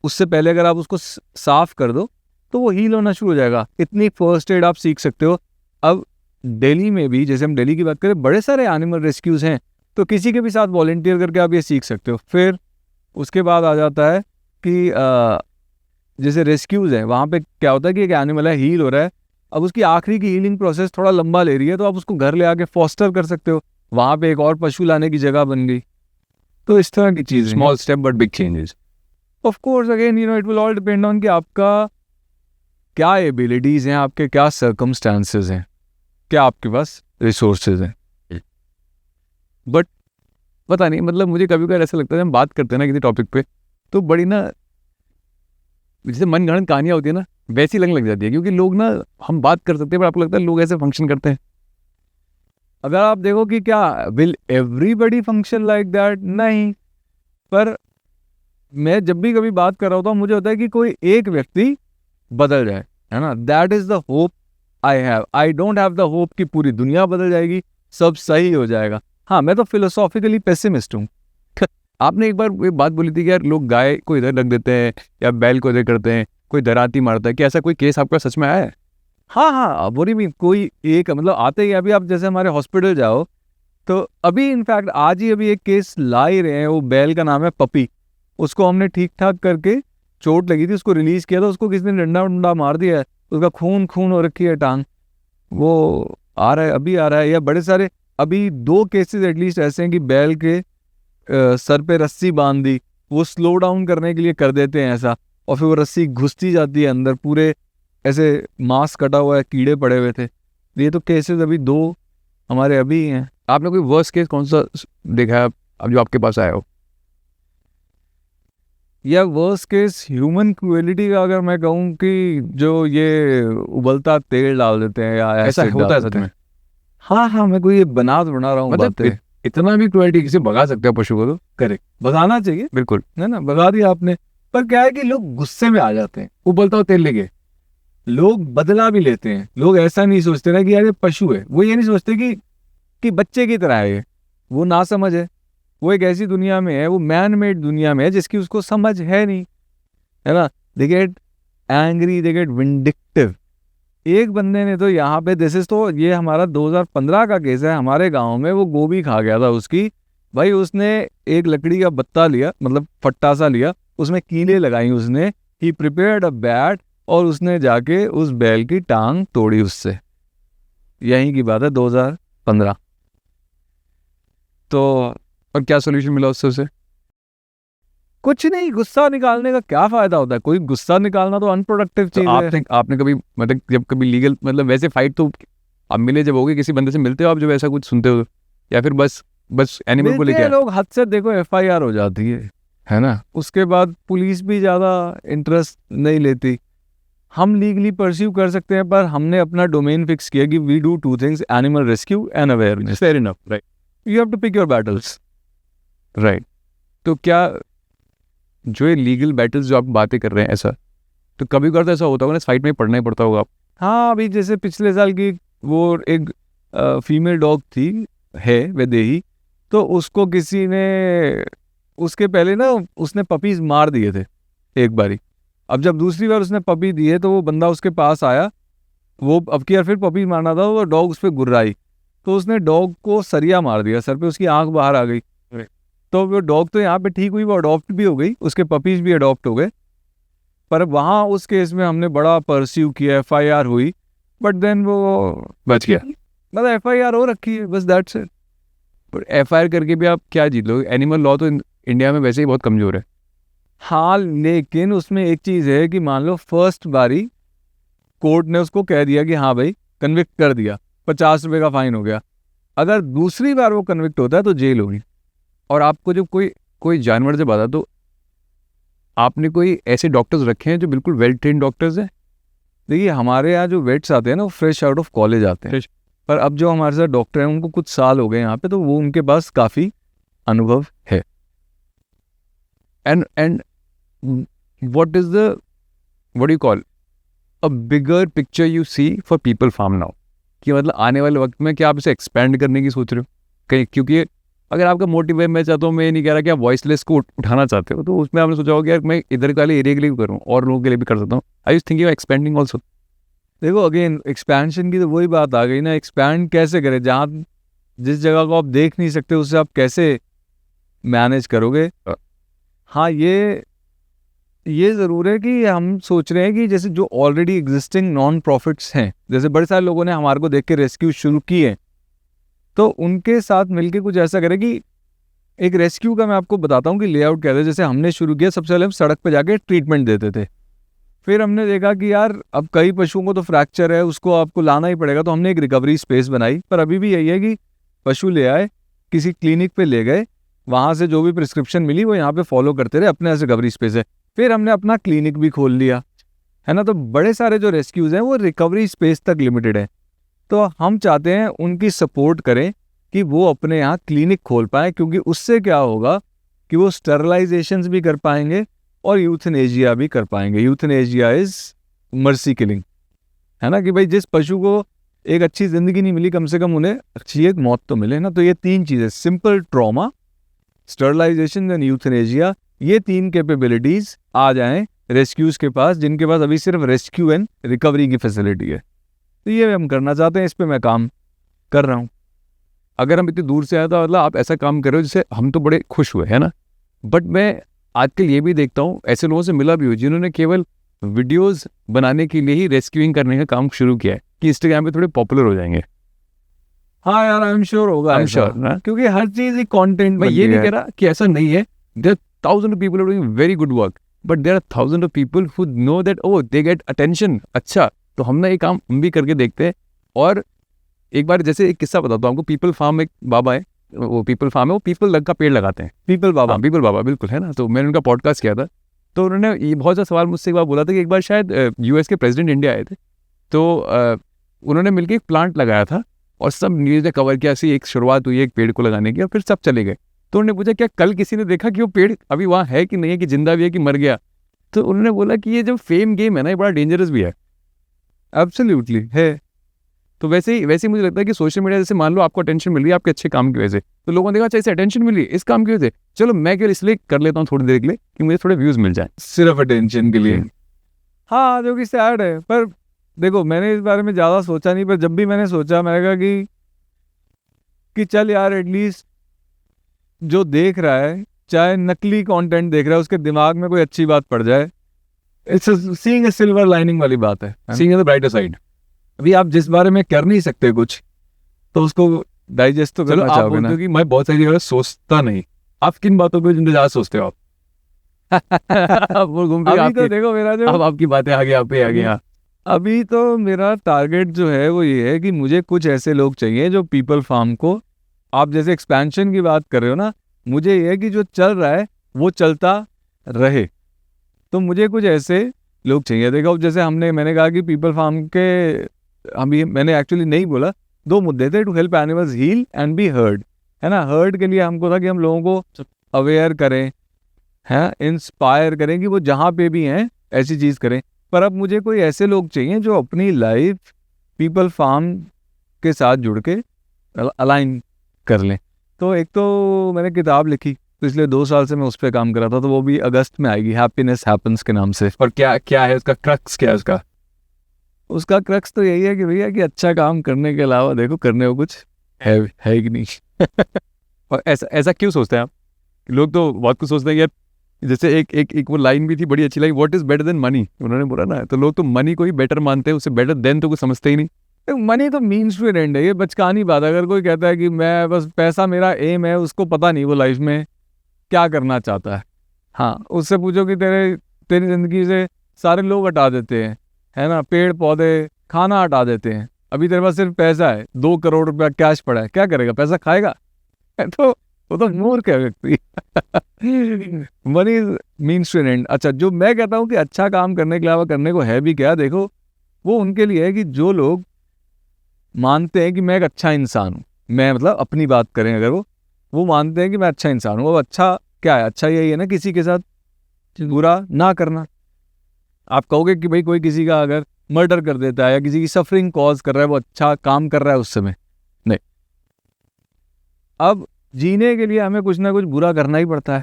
उससे पहले अगर आप उसको साफ कर दो तो वो हील होना शुरू हो जाएगा। इतनी फर्स्ट एड आप सीख सकते हो। अब दिल्ली में भी, जैसे हम दिल्ली की बात करें, बड़े सारे एनिमल रेस्क्यूज हैं, तो किसी के भी साथ वॉलंटियर करके आप ये सीख सकते हो। फिर उसके बाद आ जाता है कि जैसे रेस्क्यूज है, वहाँ पे क्या होता है कि एक एनिमल है, हील हो रहा है, अब उसकी आखिरी की हीलिंग प्रोसेस थोड़ा लंबा ले रही है, तो आप उसको घर ले आके फॉस्टर कर सकते हो, वहाँ पे एक और पशु लाने की जगह बन गई। तो इस तरह की चीज़, small step but big changes. Of course again it will all depend on कि आपका क्या एबिलिटीज़ हैं, आपके क्या सर्कमस्टांसेस हैं, क्या आपके पास रिसोर्सेज हैं। बट पता नहीं, मतलब मुझे कभी कभी ऐसा लगता है, हम बात करते हैं ना किसी टॉपिक पे, तो बड़ी ना जैसे मनगढ़ंत कहानियाँ होती है ना, वैसी लगने लग जाती है। क्योंकि लोग ना, हम बात कर सकते हैं, पर आपको लगता है लोग ऐसे फंक्शन करते हैं। अगर आप देखो कि क्या will everybody function like that, नहीं। पर मैं जब भी कभी बात कर रहा होता हूँ, मुझे होता है कि कोई एक व्यक्ति बदल जाए, है ना। That is the hope I have. I don't have the hope कि पूरी दुनिया बदल जाएगी, सब सही हो जाएगा। हाँ, मैं तो फिलोसॉफिकली पेसिमिस्ट हूँ। आपने एक बार ये बात बोली थी कि यार लोग गाय को इधर रख देते हैं या बैल को इधर करते हैं, कोई दराती मारता है, क्या ऐसा कोई केस आपका सच में आया है? हाँ, बोरी भी कोई एक, मतलब आते ही अभी आप जैसे हमारे हॉस्पिटल जाओ, तो अभी इनफैक्ट आज ही अभी एक केस ला ही रहे हैं। वो बैल का नाम है पपी, उसको हमने ठीक ठाक करके, चोट लगी थी, उसको रिलीज किया था, उसको किसी ने डंडा उंडा मार दिया है, उसका खून हो रखी है टांग, वो आ रहा है, अभी आ रहा है। या बड़े सारे अभी 2 केसेस एटलीस्ट ऐसे हैं कि बैल के सर पे रस्सी बांध दी, वो स्लो डाउन करने के लिए कर देते हैं ऐसा, और फिर वो रस्सी घुसती जाती है अंदर, पूरे ऐसे मांस कटा हुआ है, कीड़े पड़े हुए थे। ये तो केसेस अभी 2 हमारे अभी हैं। आपने कोई वर्स्ट केस कौन सा देखा है अब जो आपके पास आया हो? या वर्स्ट केस ह्यूमन क्रूएलिटी का अगर मैं कहूँ कि जो ये उबलता तेल डाल देते हैं या ऐसा acid होता है डाल सच देते में? हैं। हाँ, मैं कोई ये बना रहा हूँ मतलब बातें। इतना भी क्रुएल्टी किसी भगा सकते हो पशु को? तो करेक्ट, भगाना चाहिए, बिल्कुल। है ना, भगा दिया आपने। पर क्या है कि लोग गुस्से में आ जाते हैं, उबलता हुआ तेल लेके लोग बदला भी लेते हैं। लोग ऐसा नहीं सोचते ना कि यार ये पशु है, वो ये नहीं सोचते कि बच्चे की तरह है ये, वो ना समझ है, वो एक ऐसी दुनिया में है, वो मैन मेड दुनिया में है जिसकी उसको समझ है नहीं, है ना। They get angry, they get vindictive. एक बंदे ने तो यहाँ पे, दिस इज, तो ये हमारा 2015 का केस है, हमारे गांव में वो गोभी खा गया था उसकी। भाई उसने एक लकड़ी का बत्ता लिया, मतलब फट्टा सा लिया, उसमें कीलें लगाई उसने, ही प्रिपेयर्ड अ बैट, और उसने जाके उस बैल की टांग तोड़ी उससे। यहीं की बात है 2015। तो और क्या सोल्यूशन मिला उससे उसे? कुछ नहीं, गुस्सा निकालने का क्या फायदा होता है, कोई गुस्सा निकालना तो अनप्रोडक्टिव तो चीज है। आपने कभी, मतलब जब कभी लीगल, मतलब वैसे फाइट तो आप मिले जब होगे, किसी बंदे से मिलते हो आप जब ऐसा कुछ सुनते हो, या फिर बस बस एनिमल को लेते लेके हैं आए। लोग हद से, देखो FIR हो जाती है ना, उसके बाद पुलिस भी ज़्यादा इंटरेस्ट नहीं लेती। हम लीगली परस्यू कर सकते हैं, पर हमने अपना डोमेन फिक्स किया कि we do 2 things, animal rescue and awareness. Fair enough, right you have to pick your battles. Right. तो क्या जो ये लीगल बैटल्स जो आप बातें कर रहे हैं, ऐसा तो कभी कभार तो ऐसा होता होगा ना, फाइट में पढ़ना ही पड़ता होगा आप। हाँ, अभी जैसे पिछले साल की वो एक फीमेल डॉग थी, है वैदेही, तो उसको किसी ने, उसके पहले ना उसने पपीज मार दिए थे एक बारी। अब जब दूसरी बार उसने पपी दी है तो वो बंदा उसके पास आया, वो अब की बार फिर पपी मारना था, वो डॉग उस पर गुर्राई, तो उसने डॉग को सरिया मार दिया सर पे, उसकी आंख बाहर आ गई। तो वो डॉग तो यहाँ पे ठीक हुई, वो अडॉप्ट भी हो गई, उसके पपीज भी अडॉप्ट हो गए। पर वहाँ उस केस में हमने बड़ा परस्यू किया, FIR हुई, बट देन वो बच गया। मतलब FIR हो रखी है, बस दैट्स इट। पर FIR करके भी आप क्या जीत लोगे? एनिमल लॉ तो इंडिया में वैसे ही बहुत कमजोर है। हाँ, लेकिन उसमें एक चीज़ है कि मान लो फर्स्ट बारी कोर्ट ने उसको कह दिया कि हाँ भाई कन्विक्ट कर दिया, 50 रुपये का फाइन हो गया। अगर दूसरी बार वो कन्विक्ट होता है तो जेल होगी। और आपको जब कोई जानवर जब आता, तो आपने कोई ऐसे डॉक्टर्स रखे हैं जो बिल्कुल वेल ट्रेन डॉक्टर्स हैं? देखिए, हमारे यहाँ जो वेट्स आते हैं ना, वो फ्रेश आउट ऑफ कॉलेज आते हैं, Fresh। पर अब जो हमारे साथ डॉक्टर हैं उनको कुछ साल हो गए यहाँ पे, तो वो उनके पास काफ़ी अनुभव है। And what is the what do you call a bigger picture you see for people farm now? कि मतलब आने वाले वक्त में क्या आप इसे एक्सपेंड करने की सोच रहे हो कहीं? क्योंकि अगर आपका मोटिव है, मैं चाहता हूँ, मैं ये नहीं कह रहा कि आप वॉइसलेस को उठाना चाहते हो, तो उसमें आपने सोचा होगा कि यार मैं इधर वाले एरिया के लिए भी करूँ और लोगों के लिए भी कर सकता हूँ। आई यूज थिंकिंग एक्सपेंडिंग ऑल्सो। देखो, अगेन एक्सपेंशन की तो वही बात आ गई ना, एक्सपैंड कैसे करें? जहाँ जिस जगह को आप देख नहीं सकते उससे आप कैसे मैनेज करोगे? हाँ, ये ज़रूर है कि हम सोच रहे हैं कि जैसे जो ऑलरेडी एग्जिस्टिंग नॉन प्रॉफिट्स हैं, जैसे बड़े सारे लोगों ने हमारे को देख के रेस्क्यू शुरू किए, तो उनके साथ मिलके कुछ ऐसा करें कि एक रेस्क्यू का मैं आपको बताता हूँ कि लेआउट क्या था। जैसे हमने शुरू किया, सबसे पहले हम सड़क पे जाके ट्रीटमेंट देते थे। फिर हमने देखा कि यार अब कई पशुओं को तो फ्रैक्चर है, उसको आपको लाना ही पड़ेगा, तो हमने एक रिकवरी स्पेस बनाई। पर अभी भी यही है कि पशु ले आए, किसी क्लिनिक पे ले गए, वहाँ से जो भी प्रिस्क्रिप्शन मिली वो यहाँ पे फॉलो करते रहे, अपने रिकवरी स्पेस है। फिर हमने अपना क्लिनिक भी खोल लिया, है ना। तो बड़े सारे जो रेस्क्यूज़ हैं वो रिकवरी स्पेस तक लिमिटेड है। तो हम चाहते हैं उनकी सपोर्ट करें कि वो अपने यहाँ क्लिनिक खोल पाएँ, क्योंकि उससे क्या होगा कि वो स्टरलाइजेशंस भी कर पाएंगे और यूथनेशिया भी कर पाएंगे। यूथनेशिया इज मर्सी किलिंग, है ना, कि भाई जिस पशु को एक अच्छी ज़िंदगी नहीं मिली, कम से कम उन्हें अच्छी एक मौत तो मिले ना। तो ये 3 चीज़ें, simple trauma, sterilization and euthanasia, ये 3 कैपेबिलिटीज़ आ जाएं रेस्क्यूज़ के पास, जिनके पास अभी सिर्फ रेस्क्यू एंड रिकवरी की फैसिलिटी है। तो ये हम करना चाहते हैं, इस पर मैं काम कर रहा हूँ। अगर हम इतनी दूर से आए तो मतलब आप ऐसा काम कर रहे हो जिससे हम तो बड़े खुश हुए, है ना। बट मैं आजकल ये भी देखता हूँ, ऐसे लोगों से मिला भी हूँ जिन्होंने केवल वीडियोस बनाने के लिए ही रेस्क्यूइंग करने का काम शुरू किया है कि इंस्टाग्राम पे थोड़े पॉपुलर हो जाएंगे। हाँ यार, आई एम श्योर होगा, आई एम ऐसा। श्योर ना, क्योंकि हर चीज़ एक कंटेंट मैं ये नहीं कह रहा कि ऐसा नहीं है। There are thousand of people are doing very good work, but there are thousand of people who know that oh they get attention. अच्छा, तो हम ना ये काम हम भी करके देखते हैं। और एक बार जैसे एक किस्सा बताता हूँ आपको। पीपल फार्म एक बाबा है, वो पीपल फार्म है, वो पीपल लग का पेड़ लगाते हैं। पीपल बाबा, हाँ, पीपल बाबा, बिल्कुल, है ना। तो मैंने उनका पॉडकास्ट किया था, तो उन्होंने ये बहुत सा सवाल मुझसे एक बार बोला था कि एक बार शायद US के प्रेसिडेंट इंडिया आए थे, तो उन्होंने मिलकर एक प्लांट लगाया था और सब न्यूज़ ने कवर किया। ऐसी एक शुरुआत हुई एक पेड़ को लगाने की और फिर सब चले गए। तो उन्होंने पूछा क्या कल किसी ने देखा कि वो पेड़ अभी वहाँ है कि नहीं है, कि जिंदा भी है कि मर गया? तो उन्होंने बोला कि ये जो फेम गेम है ना, ये बड़ा डेंजरस भी है। एब्सोल्युटली है। तो वैसे ही मुझे लगता है कि सोशल मीडिया, जैसे मान लो आपको अटेंशन मिल रही है आपके अच्छे काम की वजह से, तो लोगों ने देखा अच्छा इसे अटेंशन मिली है इस काम की वजह से, चलो मैं केवल इसलिए कर लेता हूँ थोड़ी देर के लिए कि मुझे थोड़े व्यूज़ मिल जाए, सिर्फ अटेंशन के लिए। हाँ, जो कि सैड है। पर देखो, मैंने इस बारे में ज़्यादा सोचा नहीं, पर जब भी मैंने सोचा, मैंने कहा कि चल यार, एटलीस्ट जो देख रहा है, चाहे नकली कंटेंट देख रहा है, उसके दिमाग में कोई अच्छी बात पड़ जाए। It's seeing a silver lining वाली बात है, सीइंग द ब्राइटर साइड। अभी आप जिस बारे में कर नहीं सकते कुछ, तो उसको डाइजेस्ट तो चलो करना आप चाहोगे बोलते ना। हो कि मैं बहुत सारी जगह सोचता नहीं, आप किन बातों पे जिंदगी ज़्यादा सोचते हो आप? वो घूम फिर अभी तो देखो, मेरा जो अब आपकी बातें आगे आप पे आ गई। हाँ, अभी तो मेरा टारगेट जो है वो ये है कि मुझे कुछ ऐसे लोग चाहिए जो पीपल फार्म को आप जैसे एक्सपेंशन की बात कर रहे हो ना, मुझे ये है कि जो चल रहा है वो चलता रहे। तो मुझे कुछ ऐसे लोग चाहिए। देखो जैसे मैंने कहा कि पीपल फार्म के मैंने एक्चुअली नहीं बोला, 2 मुद्दे थे, to help animals heal and be heard, है ना। हर्ड के लिए हमको था कि हम लोगों को अवेयर करें, हैं, इंस्पायर करें कि वो जहाँ पे भी हैं ऐसी चीज़ करें। पर अब मुझे कोई ऐसे लोग चाहिए जो अपनी लाइफ पीपल फार्म के साथ जुड़ के अलाइन कर लें। तो एक तो मैंने किताब लिखी, पिछले 2 साल से मैं उस पर काम कर रहा था, तो वो भी अगस्त में आएगी, हैप्पीनेस हैपन्स के नाम से। और क्या क्या है उसका क्रक्स, क्या है उसका? उसका क्रक्स तो यही है कि भैया कि अच्छा काम करने के अलावा देखो करने को कुछ है कि नहीं। और ऐसा क्यों सोचते हैं आप? लोग तो बहुत कुछ सोचते हैं यार, जैसे एक वो लाइन भी थी बड़ी अच्छी, line, what is better than money, उन्होंने बोला ना, तो लोग तो मनी को ही बेटर मानते हैं, उससे बेटर देन तो कुछ समझते ही नहीं। मनी तो मीन्स टू एन एंड है, ये बचकानी बात है। अगर कोई कहता है कि मैं बस पैसा मेरा एम है, उसको पता नहीं वो लाइफ में क्या करना चाहता है। हाँ, उससे पूछो कि तेरी ज़िंदगी से सारे लोग हटा देते हैं, है ना, पेड़ पौधे खाना हटा देते हैं, अभी तेरे पास सिर्फ पैसा है, 2 करोड़ रुपया कैश पड़ा है, क्या करेगा? पैसा खाएगा? तो वो तो मूर्ख है व्यक्ति। Money means to an end. अच्छा, जो मैं कहता हूँ कि अच्छा काम करने के अलावा करने को है भी क्या, देखो वो उनके लिए है कि जो लोग मानते हैं कि मैं एक अच्छा इंसान हूँ, मैं मतलब अपनी बात करें अगर वो मानते हैं कि मैं अच्छा इंसान हूँ। वो अच्छा क्या है? अच्छा यही है ना, किसी के साथ बुरा ना करना। आप कहोगे कि भाई कोई किसी का अगर मर्डर कर देता है या किसी की सफरिंग कॉज कर रहा है, वो अच्छा काम कर रहा है उस समय? नहीं। अब जीने के लिए हमें कुछ ना कुछ बुरा करना ही पड़ता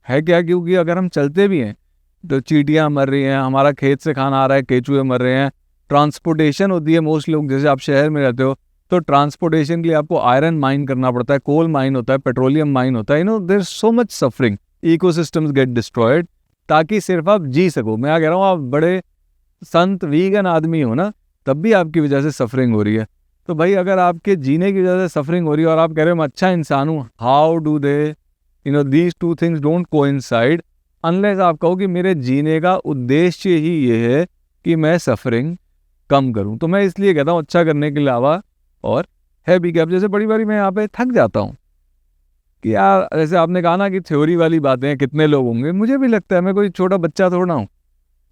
है क्या? क्योंकि अगर हम चलते भी हैं तो चींटियां मर रही हैं, हमारा खेत से खाना आ रहा है, केचुए मर रहे हैं, ट्रांसपोर्टेशन होती है। मोस्ट लोग, जैसे आप शहर में रहते हो, तो ट्रांसपोर्टेशन के लिए आपको आयरन माइन करना पड़ता है, कोल माइन होता है, पेट्रोलियम माइन होता है, you know there so much suffering, ecosystems get destroyed, ताकि सिर्फ आप जी सको। मैं कह रहा हूँ, आप बड़े संत वीगन आदमी हो ना, तब भी आपकी वजह से सफरिंग हो रही है। तो भाई अगर आपके जीने की वजह से सफरिंग हो रही है और आप कह रहे हो मैं अच्छा इंसान हूँ, how do they, you know, these two things don't coincide unless आप कहो कि मेरे जीने का उद्देश्य ही ये है कि मैं सफरिंग कम करूं। तो मैं इसलिए कहता हूँ अच्छा करने के अलावा और है भी क्या। अब जैसे बड़ी बारी मैं यहाँ पे थक जाता हूँ कि यार, जैसे आपने कहा ना कि थ्योरी वाली बातें हैं, कितने लोग होंगे, मुझे भी लगता है, मैं कोई छोटा बच्चा थोड़ा हूँ,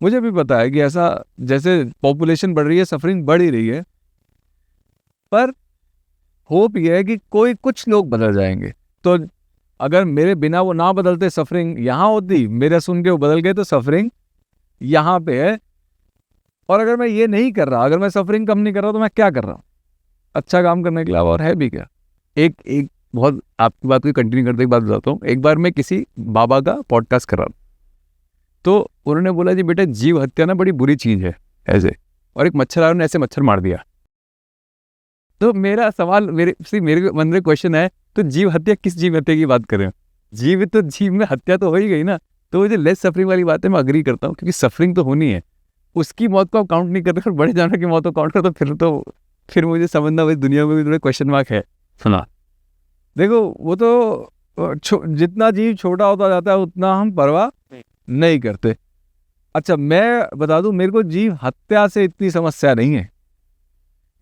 मुझे भी पता है कि ऐसा जैसे पॉपुलेशन बढ़ रही है, सफरिंग बढ़ ही रही है। पर होप ये है कि कुछ लोग बदल जाएंगे। तो अगर मेरे बिना वो ना बदलते, सफरिंग यहाँ होती, मेरे सुन के वो बदल गए, तो सफरिंग यहाँ पे है। और अगर मैं ये नहीं कर रहा, अगर मैं सफरिंग कम नहीं कर रहा, तो मैं क्या कर रहा हूँ अच्छा काम करने के अलावा? और है भी क्या। एक बहुत आपकी बात को कंटिन्यू करते एक बात बताता हूँ। एक बार मैं किसी बाबा का पॉडकास्ट कर रहा था, तो उन्होंने बोला जी बेटा, जीव हत्या ना बड़ी बुरी चीज़ है ऐसे, और एक मच्छर ने ऐसे मच्छर मार दिया। तो मेरा सवाल, मेरे मन में क्वेश्चन है, तो जीव हत्या किस जीव हत्या की बात कर रहे हो? जीव तो जीव में हत्या तो हो ही गई ना। तो वो जो लेस सफरिंग वाली बात है, मैं अग्री करता हूँ, क्योंकि सफरिंग तो होनी है, उसकी मौत को आप काउंट नहीं करते, और बड़े जानवर की मौत को काउंट करते, फिर मुझे समझना भाई दुनिया में भी थोड़े क्वेश्चन मार्क है। सुना, देखो वो तो जितना जीव छोटा होता जाता है उतना हम परवाह नहीं करते। अच्छा, मैं बता दूं, मेरे को जीव हत्या से इतनी समस्या नहीं है,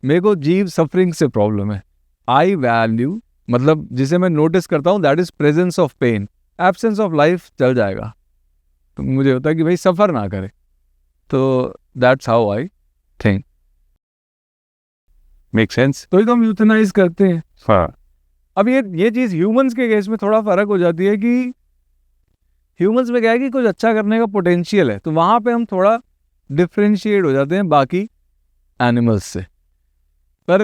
मेरे को जीव सफरिंग से प्रॉब्लम है। आई वैल्यू, मतलब जिसे मैं नोटिस करता हूँ, that is presence of pain. Absence of life चल जाएगा, तो मुझे होता है कि भाई सफ़र ना करे। तो that's how I think. Make sense. तो हम यूथनाइज करते हैं। हाँ, अब ये चीज़ ह्यूमंस के केस में थोड़ा फर्क हो जाती है कि ह्यूमंस में क्या है कि कुछ अच्छा करने का पोटेंशियल है, तो वहाँ पे हम थोड़ा डिफ्रेंशिएट हो जाते हैं बाकी एनिमल्स से। पर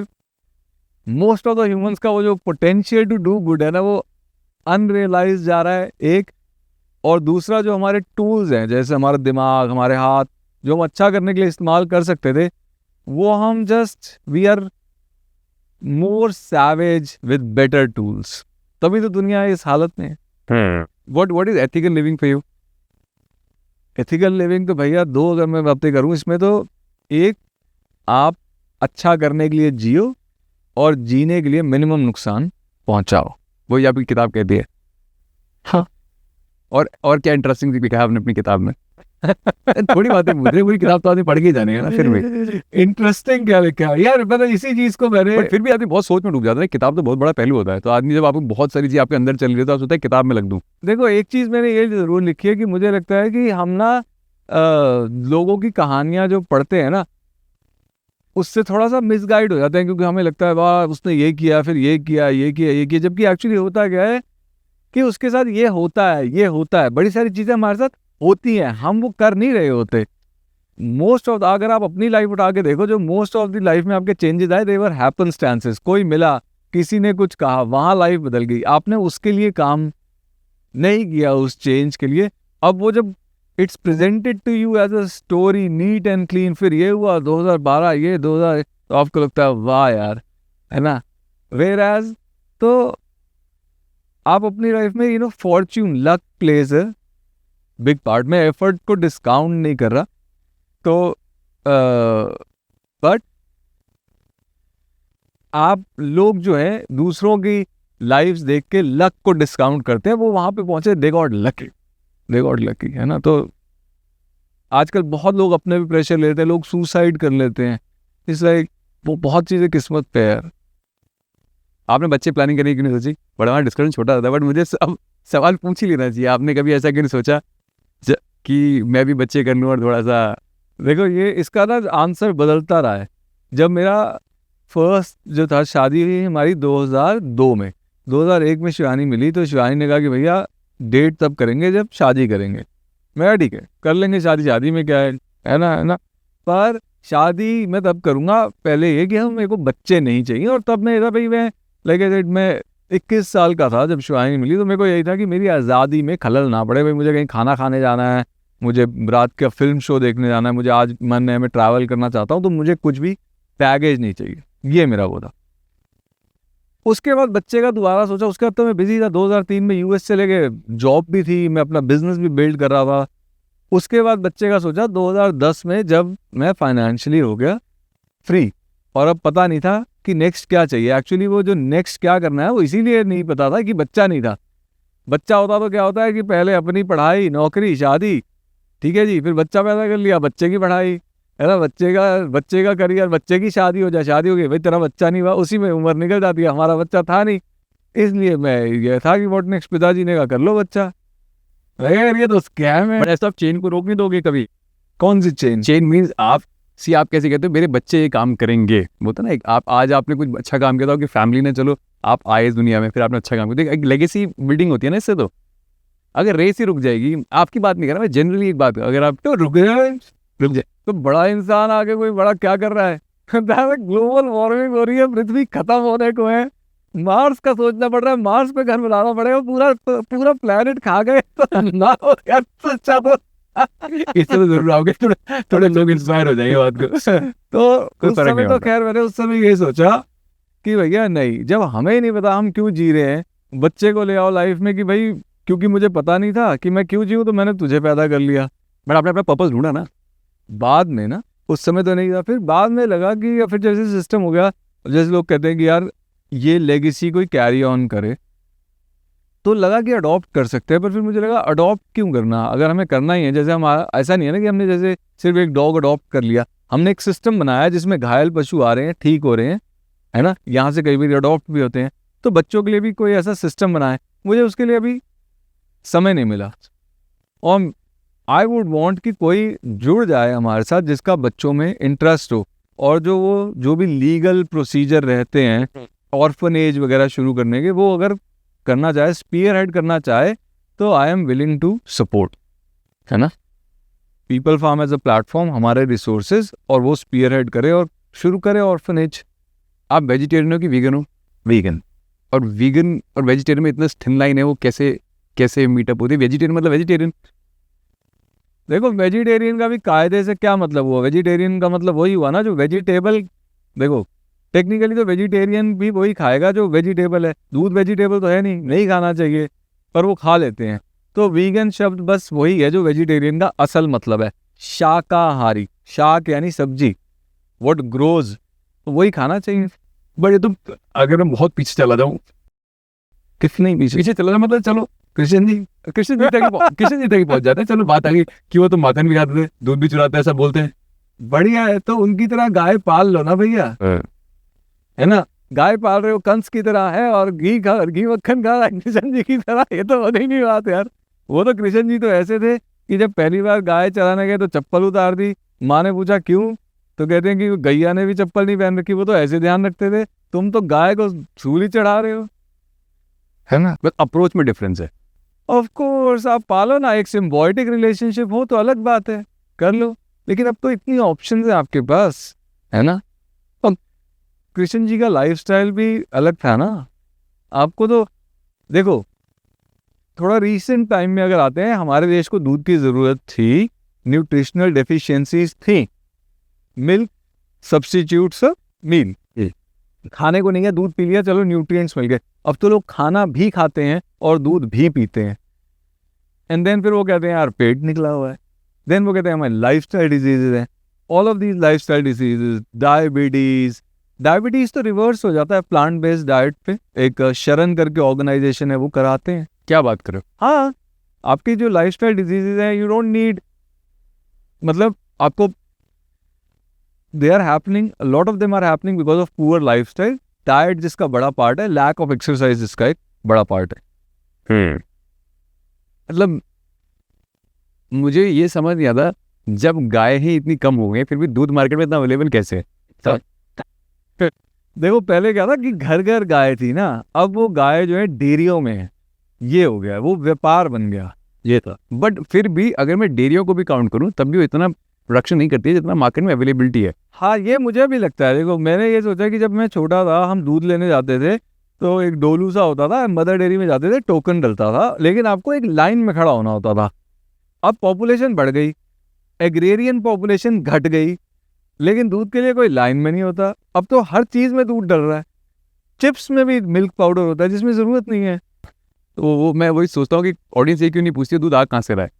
मोस्ट ऑफ द ह्यूमंस का वो जो पोटेंशियल टू डू गुड है ना, वो अनरियलाइज जा रहा है, एक। और दूसरा, जो हमारे टूल्स हैं, जैसे हमारा दिमाग, हमारे हाथ, जो हम अच्छा करने के लिए इस्तेमाल कर सकते थे, वो हम just we are more savage with better tools. तभी तो दुनिया इस हालत में है। What is ethical living for you? Ethical living तो भैया दो अगर मैं बातें करूं इसमें, तो एक, आप अच्छा करने के लिए जियो और जीने के लिए मिनिमम नुकसान पहुंचाओ। वही आपकी किताब कहती है। हाँ। और क्या इंटरेस्टिंग लिखा है आपने अपनी किताब में? थोड़ी बातें पूछ रहे, पूरी किताब तो आदमी पढ़ के ही जाने ना फिर भी। इंटरेस्टिंग क्या लिखा है यार, मतलब इसी चीज को मैंने बट फिर भी आदमी बहुत सोच में डूब जाता है। किताब तो बहुत बड़ा पहलू होता है, तो आदमी जब आपको बहुत सारी चीज़ आपके अंदर चल रही है तो आप सोचता है किताब में लग दूं। देखो एक चीज मैंने ये जरूर लिखी है कि मुझे लगता है कि हम ना लोगों की कहानियां जो पढ़ते हैं ना उससे थोड़ा सा मिसगाइड हो जाते हैं, क्योंकि हमें लगता है वाह उसने ये किया, फिर ये किया, ये किया, ये किया, जबकि एक्चुअली होता क्या है कि उसके साथ ये होता है, ये होता है, बड़ी सारी चीजें हमारे साथ होती हैं, हम वो कर नहीं रहे होते। मोस्ट ऑफ अगर आप अपनी लाइफ उठा के देखो, जो मोस्ट ऑफ द लाइफ में आपके चेंजेस आए देवर हैपनस्टेंसेस। कोई मिला, किसी ने कुछ कहा, वहां लाइफ बदल गई, आपने उसके लिए काम नहीं किया उस चेंज के लिए। अब वो जब it's presented to you as a story neat and clean, फिर ये हुआ 2012, ये 2000, तो आपको लगता है वाह यार, है ना। वेयर एज तो आप अपनी लाइफ में Fortune, luck plays a big part. में एफर्ट को डिस्काउंट नहीं कर रहा, तो बट आप लोग जो है दूसरों की लाइफ्स देख के लक को डिस्काउंट करते हैं। वो वहां पे पहुंचे, they got lucky, they got lucky, है ना। तो आजकल बहुत लोग अपने भी प्रेशर लेते हैं, लोग सुसाइड कर लेते हैं। इस लाइक वो बहुत चीजें किस्मत पे है यार। आपने बच्चे प्लानिंग करने की क्यों नहीं सोची? बड़ा हमारा डिस्कशन छोटा था, बट मुझे अब सवाल पूछ ही लेना चाहिए। आपने कभी ऐसा क्यों नहीं सोचा कि मैं भी बच्चे कर लूँ और थोड़ा सा? देखो ये इसका ना आंसर बदलता रहा है। जब मेरा फर्स्ट जो था, शादी हुई हमारी 2002 में, 2001 में शिवानी मिली, तो शिवानी ने कहा कि भैया डेट तब करेंगे जब शादी करेंगे। मैं कहा ठीक है कर लेंगे शादी, शादी में क्या है ना, है ना। पर शादी मैं तब करूँगा, पहले ये कि हम मेरे को बच्चे नहीं चाहिए। और तब मैं भाई मैं लाइक मैं 21 साल का था जब शिवानी मिली, तो मेरे को यही था कि मेरी आज़ादी में खलल ना पड़े। भाई मुझे कहीं खाना खाने जाना है, मुझे रात का फिल्म शो देखने जाना है, मुझे आज मन है मैं ट्रैवल करना चाहता हूँ, तो मुझे कुछ भी बैगेज नहीं चाहिए। ये मेरा वो था। उसके बाद बच्चे का दोबारा सोचा, उसके बाद तो मैं बिजी था। 2003 में यूएस चले गए, जॉब भी थी, मैं अपना बिजनेस भी बिल्ड कर रहा था। उसके बाद बच्चे का सोचा 2010 में, जब मैं फाइनेंशियली हो गया फ्री, और अब पता नहीं था कि नेक्स्ट क्या चाहिए। एक्चुअली वो जो नेक्स्ट क्या करना है वो इसीलिए नहीं पता था कि बच्चा नहीं था। बच्चा होता तो क्या होता है कि पहले अपनी पढ़ाई, नौकरी, शादी, ठीक है जी, फिर बच्चा पैदा कर लिया, बच्चे की पढ़ाई, है ना, बच्चे का करियर, बच्चे की शादी हो जाए, शादी हो गई, भाई तेरा बच्चा नहीं हुआ, उसी में उम्र निकल जाती है। हमारा बच्चा था नहीं, इसलिए मैं ये था कि व्हाट नेक्स्ट, पिताजी ने कहा कर लो बच्चा। यार ये तो स्कैम है। बट ऐसा आप चेन को रोक नहीं दोगे कभी? कौन सी चेन? चेन मीन्स आप कैसे कहते हो मेरे बच्चे ये काम करेंगे, बोलते ना एक आप आज आपने कुछ अच्छा काम किया था कि फैमिली ने, चलो आप आए इस दुनिया में, फिर आपने अच्छा काम किया, एक लेगेसी बिल्डिंग होती है ना इससे। तो अगर रेस ही रुक जाएगी, आपकी बात नहीं कर रहा मैं, जनरली एक बात, अगर आप तो रुक जाए तो बड़ा इंसान आगे कोई बड़ा क्या कर रहा है? ग्लोबल वार्मिंग हो रही है, पृथ्वी खत्म होने को है, मार्स का सोचना पड़ रहा है, मार्स पे घर बनाना पड़ेगा, पूरा प्लेनेट खा गए तो ना हो यार, अच्छा तो इससे तो जरूर आओगे, थोड़े लोग इंस्पायर हो जाएंगे बात को। तो उस समय तो खैर मैंने उस समय ये सोचा कि भैया नहीं, जब हमें ही नहीं पता हम क्यों जी रहे हैं, बच्चे को ले आओ लाइफ में कि भाई, क्योंकि मुझे पता नहीं था कि मैं क्यों जीऊँ, तो मैंने तुझे पैदा कर लिया। बट आपने अपना पर्पस ढूंढा ना बाद में ना, उस समय तो नहीं था। फिर बाद में लगा कि, या फिर जैसे सिस्टम हो गया, जैसे लोग कहते हैं कि यार ये लेगेसी कोई कैरी ऑन करे, तो लगा कि अडॉप्ट कर सकते हैं। पर फिर मुझे लगा अडॉप्ट क्यों करना, अगर हमें करना ही है, जैसे हमारा ऐसा नहीं है ना कि हमने जैसे सिर्फ एक डॉग अडॉप्ट कर लिया, हमने एक सिस्टम बनाया जिसमें घायल पशु आ रहे हैं, ठीक हो रहे हैं, है ना, यहाँ से कई बार अडॉप्ट भी होते हैं, तो बच्चों के लिए भी कोई ऐसा सिस्टम बनाए। मुझे उसके लिए अभी समय नहीं मिला, और आई वुड वांट कि कोई जुड़ जाए हमारे साथ जिसका बच्चों में इंटरेस्ट हो, और जो भी लीगल प्रोसीजर रहते हैं ऑर्फनेज वगैरह शुरू करने के, वो अगर करना चाहे, स्पीयर हेड करना चाहे, तो I am willing to support, है ना। People farm as a platform, हमारे रिसोर्सेज, और वो स्पीयर हेड करे और शुरू करे ऑर्फनेज। आप वेजिटेरियन हो कि वीगन हो? वीगन। और वीगन और वेजिटेरियन में इतना थिन लाइन है, वो कैसे मीटअप होती है? वेजिटेरियन मतलब वेजिटेरियन। देखो वेजिटेरियन का भी कायदे से क्या मतलब हुआ? वेजिटेरियन का मतलब वही हुआ ना जो वेजिटेबल, देखो टेक्निकली तो वेजिटेरियन भी वही खाएगा जो वेजिटेबल है। दूध वेजिटेबल तो है नहीं, नहीं खाना चाहिए, पर वो खा लेते हैं। तो वीगन शब्द बस वही है जो वेजिटेरियन का असल मतलब है, शाकाहारी। शाक यानी सब्जी, व्हाट ग्रोज, तो वही खाना चाहिए। बट ये तो, अगर मैं बहुत पीछे चला जाऊँ, कितने पीछे चला जाऊँ, मतलब चलो कृष्ण जी कृष्ण जी तक पहुंच जाते हैं। चलो बात आ गई कि वो तो माखन भी खाते थे, दूध भी चुराते हैं, ऐसा बोलते हैं। बढ़िया है, तो उनकी तरह गाय पाल लो ना भैया, है ना। गाय पाल रहे हो कंस की तरह है, और घी मक्खन खा रहा है कृष्ण जी की तरह, ये तो होने ही नहीं बात यार। वो तो कृष्ण जी तो ऐसे थे कि जब पहली बार गाय चराने गए तो चप्पल उतार दी। माँ ने पूछा क्यों, तो कहते हैं कि गैया ने भी चप्पल नहीं पहन रखी, वो तो ऐसे ध्यान रखते थे। तुम तो गाय को सूली चढ़ा रहे हो, है ना। बस अप्रोच में डिफरेंस है। ऑफ कोर्स आप पालो ना, एक सिम्बायोटिक रिलेशनशिप हो तो अलग बात है, कर लो। लेकिन अब तो इतनी ऑप्शंस है आपके पास, है ना। और कृष्ण जी का लाइफस्टाइल भी अलग था ना। आपको तो देखो, थोड़ा रीसेंट टाइम में अगर आते हैं, हमारे देश को दूध की ज़रूरत थी, न्यूट्रिशनल डेफिशिएंसीज थी, मिल्क सब्स्टिट्यूट्स मील, खाने को नहीं है दूध पी लिया चलो न्यूट्रिएंट्स मिल गए। अब तो लोग खाना भी खाते हैं और दूध भी पीते हैं, एंड देन फिर वो कहते हैं यार पेट निकला हुआ है। देन वो कहते हैं हमारे लाइफस्टाइल डिजीजेज हैं, all of these lifestyle diseases, diabetes तो रिवर्स हो जाता है प्लांट बेस्ड डाइट पे। एक शरण करके ऑर्गेनाइजेशन है, वो कराते हैं। क्या बात करो। हाँ, आपकी जो लाइफस्टाइल डिजीजेज हैं, यू डोंट नीड, मतलब आपको, they are happening, lot of them are happening because of poor lifestyle. Diet जिसका बड़ा पार्ट है, लैक ऑफ एक्सरसाइज जिसका एक बड़ा पार्ट है। मतलब मुझे ये समझ नहीं आता, जब गाय ही इतनी कम हो गई फिर भी दूध मार्केट में इतना अवेलेबल कैसे है। देखो पहले क्या था कि घर घर गाय थी ना, अब वो गाय जो है डेयरियों में है, ये हो गया, वो व्यापार बन गया, ये था। बट फिर भी अगर मैं डेयरियों को भी काउंट करूं तब भी वो इतना प्रोडक्शन नहीं करती है जितना मार्केट में अवेलेबिलिटी है। हाँ, ये मुझे भी लगता है। देखो मैंने ये सोचा कि जब मैं छोटा था, हम दूध लेने जाते थे तो एक डोलू सा होता था, मदर डेयरी में जाते थे, टोकन डलता था, लेकिन आपको एक लाइन में खड़ा होना होता था। अब पॉपुलेशन बढ़ गई, एग्रेरियन पॉपुलेशन घट गई, लेकिन दूध के लिए कोई लाइन में नहीं होता। अब तो हर चीज़ में दूध डल रहा है, चिप्स में भी मिल्क पाउडर होता है जिसमें ज़रूरत नहीं है। तो वो मैं वही सोचता हूँ कि ऑडियंस ये क्यों नहीं पूछती दूध आ कहाँ से रहा है।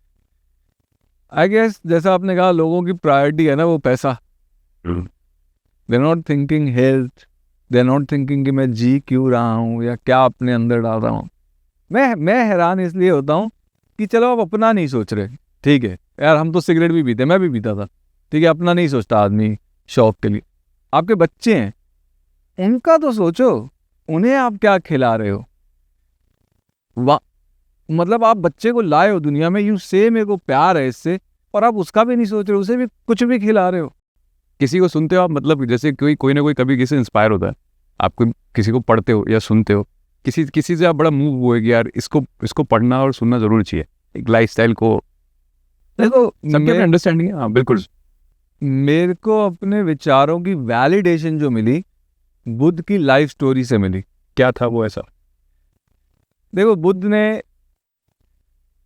आई गेस जैसा आपने कहा, लोगों की प्रायोरिटी है ना वो पैसा। They not thinking health, they not thinking कि मैं जी क्यों रहा हूँ या क्या अपने अंदर डाल रहा हूँ। मैं हैरान इसलिए होता हूँ कि चलो आप अपना नहीं सोच रहे, ठीक है यार, हम तो सिगरेट भी पीते, मैं भी पीता था, ठीक है, अपना नहीं सोचता आदमी शौक के लिए। आपके बच्चे हैं, उनका तो सोचो, उन्हें आप क्या खिला रहे हो। वाह, मतलब आप बच्चे को लाए हो दुनिया में, यू से मेरे को प्यार है इससे, और आप उसका भी नहीं सोच रहे, उसे भी कुछ भी खिला रहे हो। किसी को सुनते हो आप, मतलब जैसे कोई ना कोई कभी किसी से इंस्पायर होता है, आप कोई किसी को पढ़ते हो या सुनते हो, किसी से आप बड़ा मूव हुए कि यार इसको पढ़ना और सुनना जरूर चाहिए, एक लाइफस्टाइल को। देखो सबके अपनी अंडरस्टैंडिंग है। हाँ बिल्कुल। मेरे को अपने विचारों की वैलिडेशन जो मिली, बुद्ध की लाइफ स्टोरी से मिली। क्या था वो ऐसा। देखो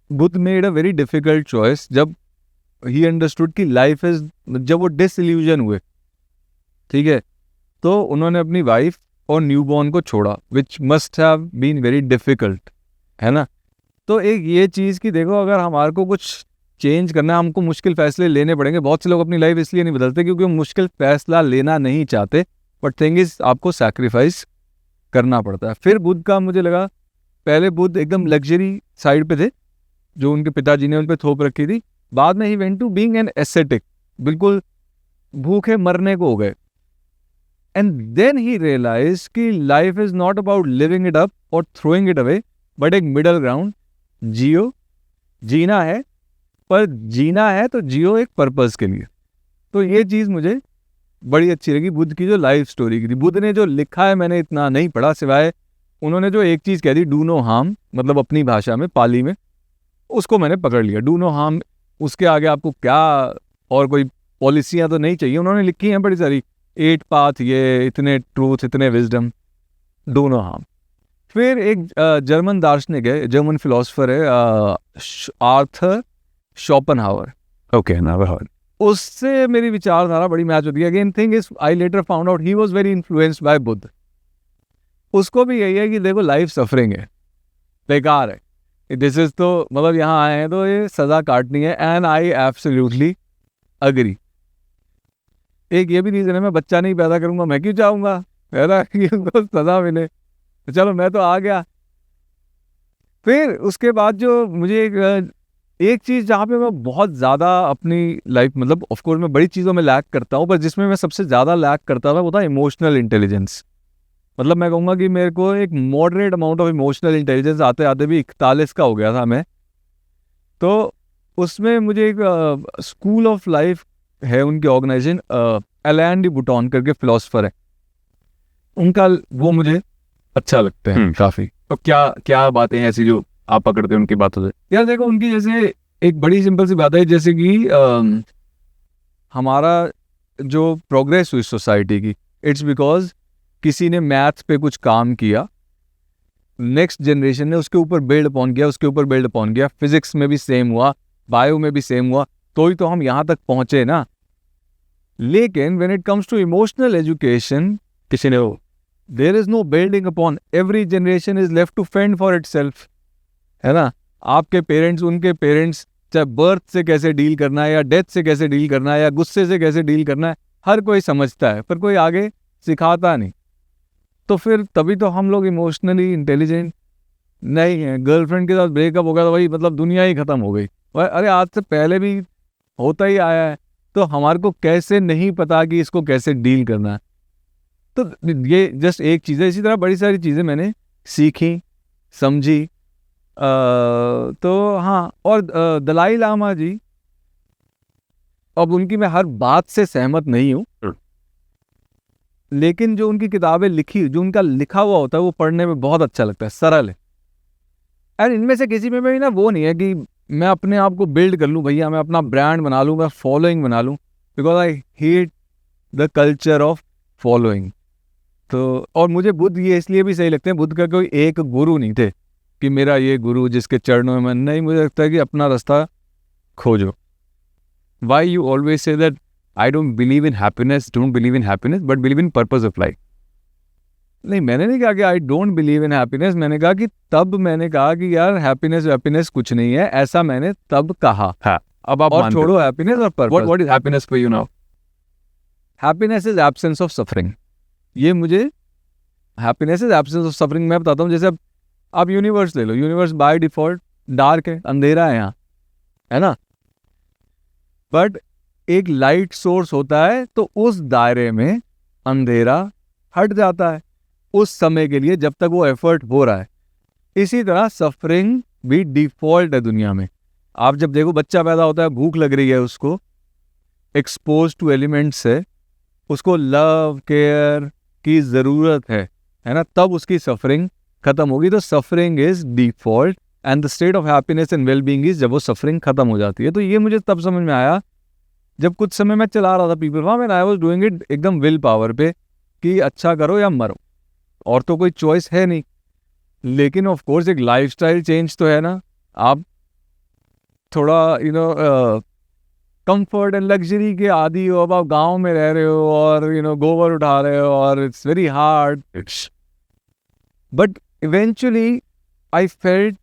Buddha made a very difficult choice जब ही अंडरस्टूड कि लाइफ इज, जब वो डिसइल्यूजन हुए, ठीक है, तो उन्होंने अपनी वाइफ और न्यूबॉर्न को छोड़ा, which must have been very difficult, है ना। तो एक ये चीज़ कि देखो अगर हमारे को कुछ चेंज करना है, हमको मुश्किल फैसले लेने पड़ेंगे। बहुत से लोग अपनी लाइफ इसलिए नहीं बदलते क्योंकि वो मुश्किल फैसला लेना नहीं चाहते, बट थिंग इज आपको सैक्रिफाइस करना पड़ता है। फिर बुद्ध का मुझे लगा, पहले बुद्ध एकदम लग्जरी साइड पे थे, जो उनके पिताजी ने उन पे थोप रखी थी। बाद में he went to being an ascetic, बिल्कुल भूखे मरने को हो गए। एंड देन ही रियलाइज कि life is not about living it up और थ्रोइंग इट अवे, बट एक मिडल ग्राउंड, जियो, जीना है, पर जीना है तो जियो एक पर्पस के लिए। तो ये चीज़ मुझे बड़ी अच्छी लगी बुद्ध की जो लाइफ स्टोरी की थी। बुद्ध ने जो लिखा है मैंने इतना नहीं पढ़ा, सिवाय उन्होंने जो एक चीज़ कह दी, डू नो हार्म, मतलब अपनी भाषा में, पाली में, उसको मैंने पकड़ लिया, डू नो हार्म। उसके आगे आपको क्या और कोई पॉलिसियाँ तो नहीं चाहिए, उन्होंने लिखी हैं बड़ी सारी, 8 पाथ, ये इतने ट्रूथ, इतने विजडम, डू नो हार्म। फिर एक जर्मन दार्शनिक है, जर्मन फिलोसफर है, आर्थर शोपेनहावर, ओके ना, उससे मेरी विचारधारा बड़ी मैच होती है। Again thing is I later found out he was very influenced by Buddha. उसको भी यही है कि देखो लाइफ सफरिंग है, बेकार है, दिस इज, तो मतलब यहाँ आए हैं तो ये सज़ा काटनी है, एंड आई एब्सोल्युटली अग्री। एक ये भी रीज़न है, मैं बच्चा नहीं पैदा करूँगा, मैं क्यों चाहूँगा पैदा कि उनको सज़ा मिले, तो चलो मैं तो आ गया। फिर उसके बाद जो मुझे एक चीज़ जहाँ पे मैं बहुत ज़्यादा अपनी लाइफ, मतलब ऑफ कोर्स मैं बड़ी चीज़ों में लैक करता हूँ, पर जिसमें मैं सबसे ज़्यादा लैक करता था वो था इमोशनल इंटेलिजेंस। मतलब मैं कहूँगा कि मेरे को एक moderate amount of emotional intelligence आते आते भी 41 का हो गया था मैं। तो उसमें मुझे एक स्कूल ऑफ लाइफ है, उनकी ऑर्गेनाइजेशन एलैन डी बुटॉन करके फिलोसफर है, उनका वो मुझे अच्छा लगता है काफ़ी। तो क्या क्या बातें हैं ऐसी जो आप पकड़ते हैं उनकी बातों से? यार देखो, उनकी जैसे एक बड़ी सिंपल सी बात है, जैसे कि हमारा जो प्रोग्रेस हुई सोसाइटी की, इट्स बिकॉज किसी ने मैथ्स पे कुछ काम किया, नेक्स्ट जनरेशन ने उसके ऊपर बिल्ड अपॉन किया, उसके ऊपर बिल्ड अपॉन किया, फिजिक्स में भी सेम हुआ, बायो में भी सेम हुआ, तो ही तो हम यहाँ तक पहुँचे ना। लेकिन when it comes to emotional education, किसी ने वो there is no building upon, every generation is left to fend for itself, है ना। आपके पेरेंट्स, उनके पेरेंट्स, चाहे बर्थ से कैसे डील करना है या डेथ से कैसे डील करना है या गुस्से से कैसे डील करना है, हर कोई समझता है, पर कोई आगे सिखाता नहीं। तो फिर तभी तो हम लोग इमोशनली इंटेलिजेंट नहीं हैं। गर्लफ्रेंड के साथ ब्रेकअप हो गया तो भाई मतलब दुनिया ही खत्म हो गई। अरे आज से पहले भी होता ही आया है, तो हमारे को कैसे नहीं पता कि इसको कैसे डील करना है। तो ये जस्ट एक चीज़ है, इसी तरह बड़ी सारी चीज़ें मैंने सीखी, समझी। तो हाँ, और दलाई लामा जी, अब उनकी मैं हर बात से सहमत नहीं हूँ, लेकिन जो उनकी किताबें लिखी, जो उनका लिखा हुआ होता है वो पढ़ने में बहुत अच्छा लगता है, सरल है। और इनमें से किसी में भी ना वो नहीं है कि मैं अपने आप को बिल्ड कर लूँ भैया, मैं अपना ब्रांड बना लूँ, मैं फॉलोइंग बना लूँ, because I hate the culture of following. तो और मुझे बुद्ध ये इसलिए भी सही लगते हैं, बुद्ध का कोई एक गुरु नहीं थे कि मेरा ये गुरु जिसके चरणों में, नहीं, मुझे लगता है कि अपना रास्ता खोजो। Why you always say that I don't believe in happiness, but believe in purpose of life? नहीं, मैंने नहीं कहा कि I don't believe in happiness, मैंने कहा कि तब मैंने कहा कि यार हैप्पीनेस कुछ नहीं है, ऐसा मैंने तब कहा। हाँ, अब आप और मानते हो। छोड़ो हैप्पीनेस और purpose. What is happiness for you now? Happiness is absence of suffering. ये मुझे happiness is absence of suffering. मैं बताता हूँ, जैसे अब आप यूनिवर्स ले लो, यूनिवर्स बाय डिफॉल्ट डार्क है, अंधेरा है यहाँ, है ना। बट एक लाइट सोर्स होता है तो उस दायरे में अंधेरा हट जाता है उस समय के लिए, जब तक वो एफर्ट हो रहा है। इसी तरह सफरिंग भी डिफॉल्ट है दुनिया में। आप जब देखो बच्चा पैदा होता है, भूख लग रही है, उसको एक्सपोज टू एलिमेंट्स है, उसको लव केयर की ज़रूरत है ना, तब उसकी सफरिंग खत्म होगी। तो suffering is default and the state of happiness and wellbeing is जब वो सफरिंग खत्म हो जाती है। तो ये मुझे तब समझ में आया जब कुछ समय मैं चला रहा था people farm and I was doing it एकदम विल पावर पे कि अच्छा करो या मरो, और तो कोई चॉइस है नहीं। लेकिन ऑफ कोर्स एक लाइफस्टाइल चेंज तो है ना। आप थोड़ा कंफर्ट एंड लग्जरी के आदी हो, अब आप गांव में रह रहे हो और गोबर उठा रहे हो और it's very hard, but eventually I felt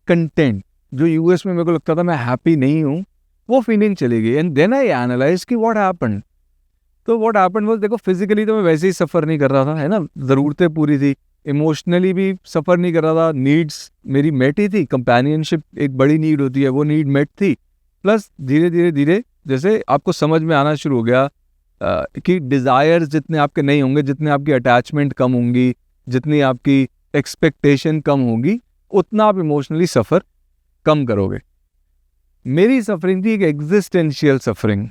content. जो यूएस में मेरे को लगता था मैं हैप्पी नहीं हूँ, वो फीलिंग चली गई। एंड देन आई एनालाइज कि व्हाट हैपेंड। तो व्हाट हैपेंड वाज, देखो फिजिकली तो मैं वैसे ही सफ़र नहीं कर रहा था, है ना, ज़रूरतें पूरी थी। इमोशनली भी सफ़र नहीं कर रहा था, नीड्स मेरी मेट ही थी, कंपेनियनशिप एक बड़ी नीड होती है, वो नीड मेट थी। प्लस धीरे धीरे धीरे जैसे आपको समझ में आना शुरू हो गया कि डिज़ायर्स जितने आपके नहीं होंगे, जितने आपकी अटैचमेंट कम होंगी, जितनी आपकी एक्सपेक्टेशन कम होगी, उतना आप इमोशनली सफ़र कम करोगे। मेरी सफरिंग थी एक एग्जिस्टेंशियल सफरिंग,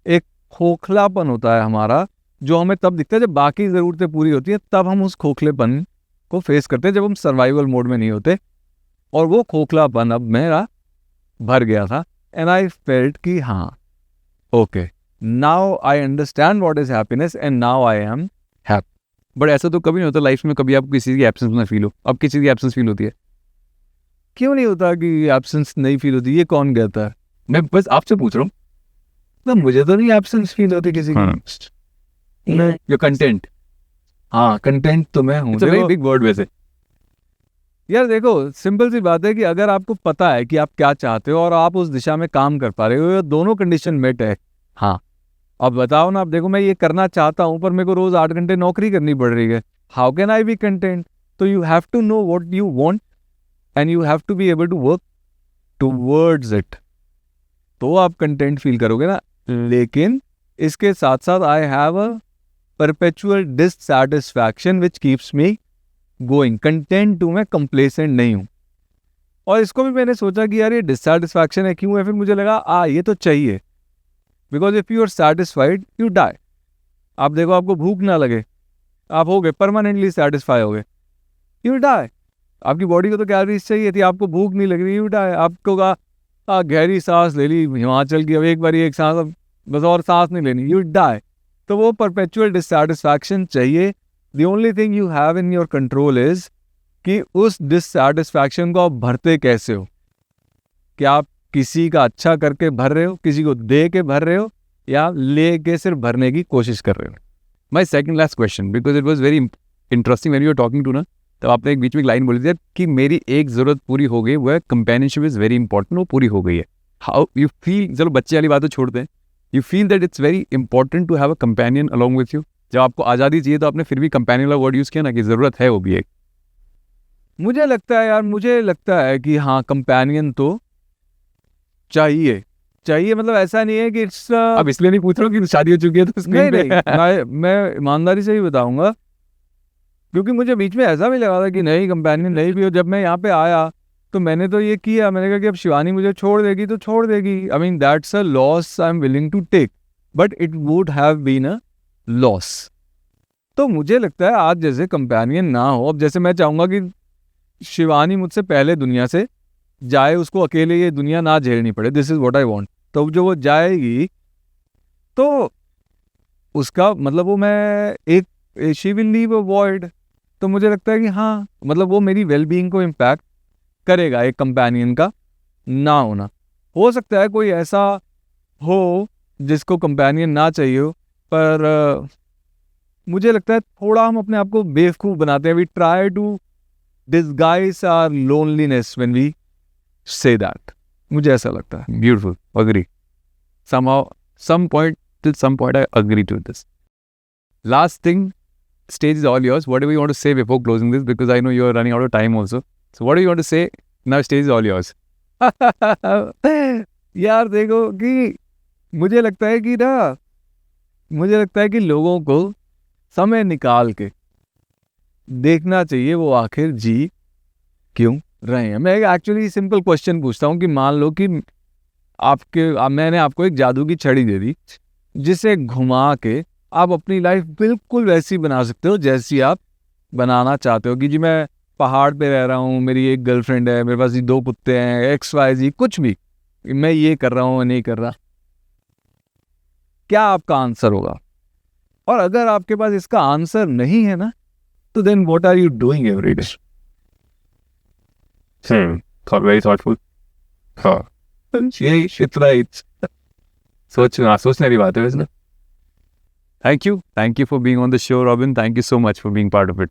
एक खोखलापन होता है हमारा जो हमें तब दिखता है जब बाकी ज़रूरतें पूरी होती हैं, तब हम उस खोखलेपन को फेस करते हैं, जब हम सर्वाइवल मोड में नहीं होते। और वो खोखलापन अब मेरा भर गया था एंड आई फेल्ट कि हाँ okay, now I understand what is happiness and now I am happy. But ऐसा तो कभी नहीं होता लाइफ में, कभी आपको किसी की एब्सेंस ना फील हो? अब किसी की एब्सेंस फील होती है? क्यों नहीं होता कि एब्सेंस नहीं फील होती? ये कौन कहता है? मैं बस आपसे पूछ रहा हूँ। ना, मुझे तो नहीं एब्सेंस फील होती किसी की। Your content. हाँ, कंटेंट तो मैं हूँ। It's a very big word वैसे। यार देखो, सिंपल सी बात है कि अगर आपको पता है कि आप क्या चाहते हो और आप उस दिशा में काम कर पा रहे हो, ये दोनों कंडीशन मेट है। हाँ, अब बताओ ना, आप देखो मैं ये करना चाहता हूँ पर मेरे को रोज 8 घंटे नौकरी करनी पड़ रही है, how can I be content? तो you have to know what you want and you have to be able to work towards it, तो आप कंटेंट फील करोगे ना। लेकिन इसके साथ साथ I have a perpetual dissatisfaction which keeps me going. Content to मैं कंप्लेसेंट नहीं हूँ। और इसको भी मैंने सोचा कि यार ये डिससैटिस्फैक्शन है, क्यों है? फिर मुझे लगा ये तो चाहिए, because if you are satisfied you die. आप देखो, आपको भूख ना लगे, आप हो गए परमानेंटली सेटिस्फाई हो गए, यू डाई। आपकी बॉडी को तो कैलोरीज चाहिए थी, आपको भूख नहीं लग रही, यू डाई। आपको कहा गहरी सांस ले ली हिमाचल की, अब एक बार एक सांस, अब बस और सांस नहीं लेनी, यू डाई। तो वो परपेचुअल डिससैटिस्फैक्शन चाहिए। The only thing you have in your control is कि उस डिससैटिस्फैक्शन को आप भरते कैसे हो। कि आप किसी का अच्छा करके भर रहे हो, किसी को दे के भर रहे हो, या ले के सिर्फ भरने की कोशिश कर रहे हो। My second last question, because it was very interesting when you are talking to ना, तो आपने एक बीच में एक लाइन बोली थी कि मेरी एक ज़रूरत पूरी हो गई, वो है कंपेनियनशिप इज़ वेरी इंपॉर्टेंट, वो पूरी हो गई है। हाउ यू फील, चलो बच्चे वाली बात तो छोड़ते हैं, you feel that it's very important to have a companion along with you. जब आपको आज़ादी चाहिए तो आपने फिर भी कंपेनियन वाला वर्ड यूज़ किया ना, कि ज़रूरत है वो भी एक। मुझे लगता है यार, मुझे लगता है कि हाँ, कंपेनियन तो चाहिए। मतलब ऐसा नहीं है कि इट्स अब इसलिए नहीं पूछ रहा हूँ कि शादी हो चुकी है तो नहीं स्क्रीन पे मैं ईमानदारी से ही बताऊंगा, क्योंकि मुझे बीच में ऐसा भी लगा था कि नहीं, कंपेनियन नहीं भी हो। जब मैं यहाँ पे आया तो मैंने तो ये किया, मैंने कहा कि अब शिवानी मुझे छोड़ देगी तो छोड़ देगी। I mean that's a loss I am willing to take, but it would have been a loss. तो मुझे लगता है आज जैसे कंपेनियन ना हो, अब जैसे मैं चाहूँगा कि शिवानी मुझसे पहले दुनिया से जाए, उसको अकेले ये दुनिया ना झेलनी पड़े, this is what I want. तो जो वो जाएगी तो उसका मतलब वो मैं एक she will leave a void. तो मुझे लगता है कि हाँ, मतलब वो मेरी वेलबींग को इम्पैक्ट करेगा एक कंपेनियन का ना होना। हो सकता है कोई ऐसा हो जिसको कंपेनियन ना चाहिए हो, पर मुझे लगता है थोड़ा हम अपने आप को बेवकूफ़ बनाते हैं। We try to disguise our loneliness when we say that. मुझे ऐसा लगता है। Beautiful. Agree. Somehow, till some point, I agree to this. Last thing, stage is all yours. Whatever you want to say before closing this, because I know you are running out of time also. So, what do you want to say? Now, stage is all yours. यार देखो कि मुझे लगता है कि लोगों को समय निकाल के देखना चाहिए वो आखिर जी क्यों रहे हैं। मैं एक्चुअली सिंपल क्वेश्चन पूछता हूँ कि मान लो कि मैंने आपको एक जादू की छड़ी दे दी, जिसे घुमा के आप अपनी लाइफ बिल्कुल वैसी बना सकते हो जैसी आप बनाना चाहते हो। कि जी मैं पहाड़ पे रह रहा हूँ, मेरी एक गर्लफ्रेंड है, मेरे पास 2 कुत्ते हैं, XYZ कुछ भी, मैं ये कर रहा हूँ नहीं कर रहा, क्या आपका आंसर होगा? और अगर आपके पास इसका आंसर नहीं है ना, तो then what are you doing every day? Very thoughtful. हाँ, यही इतना ही सोचने वाली बात है वैसे। Thank you for being on the show, Robin. Thank you so much for being part of it.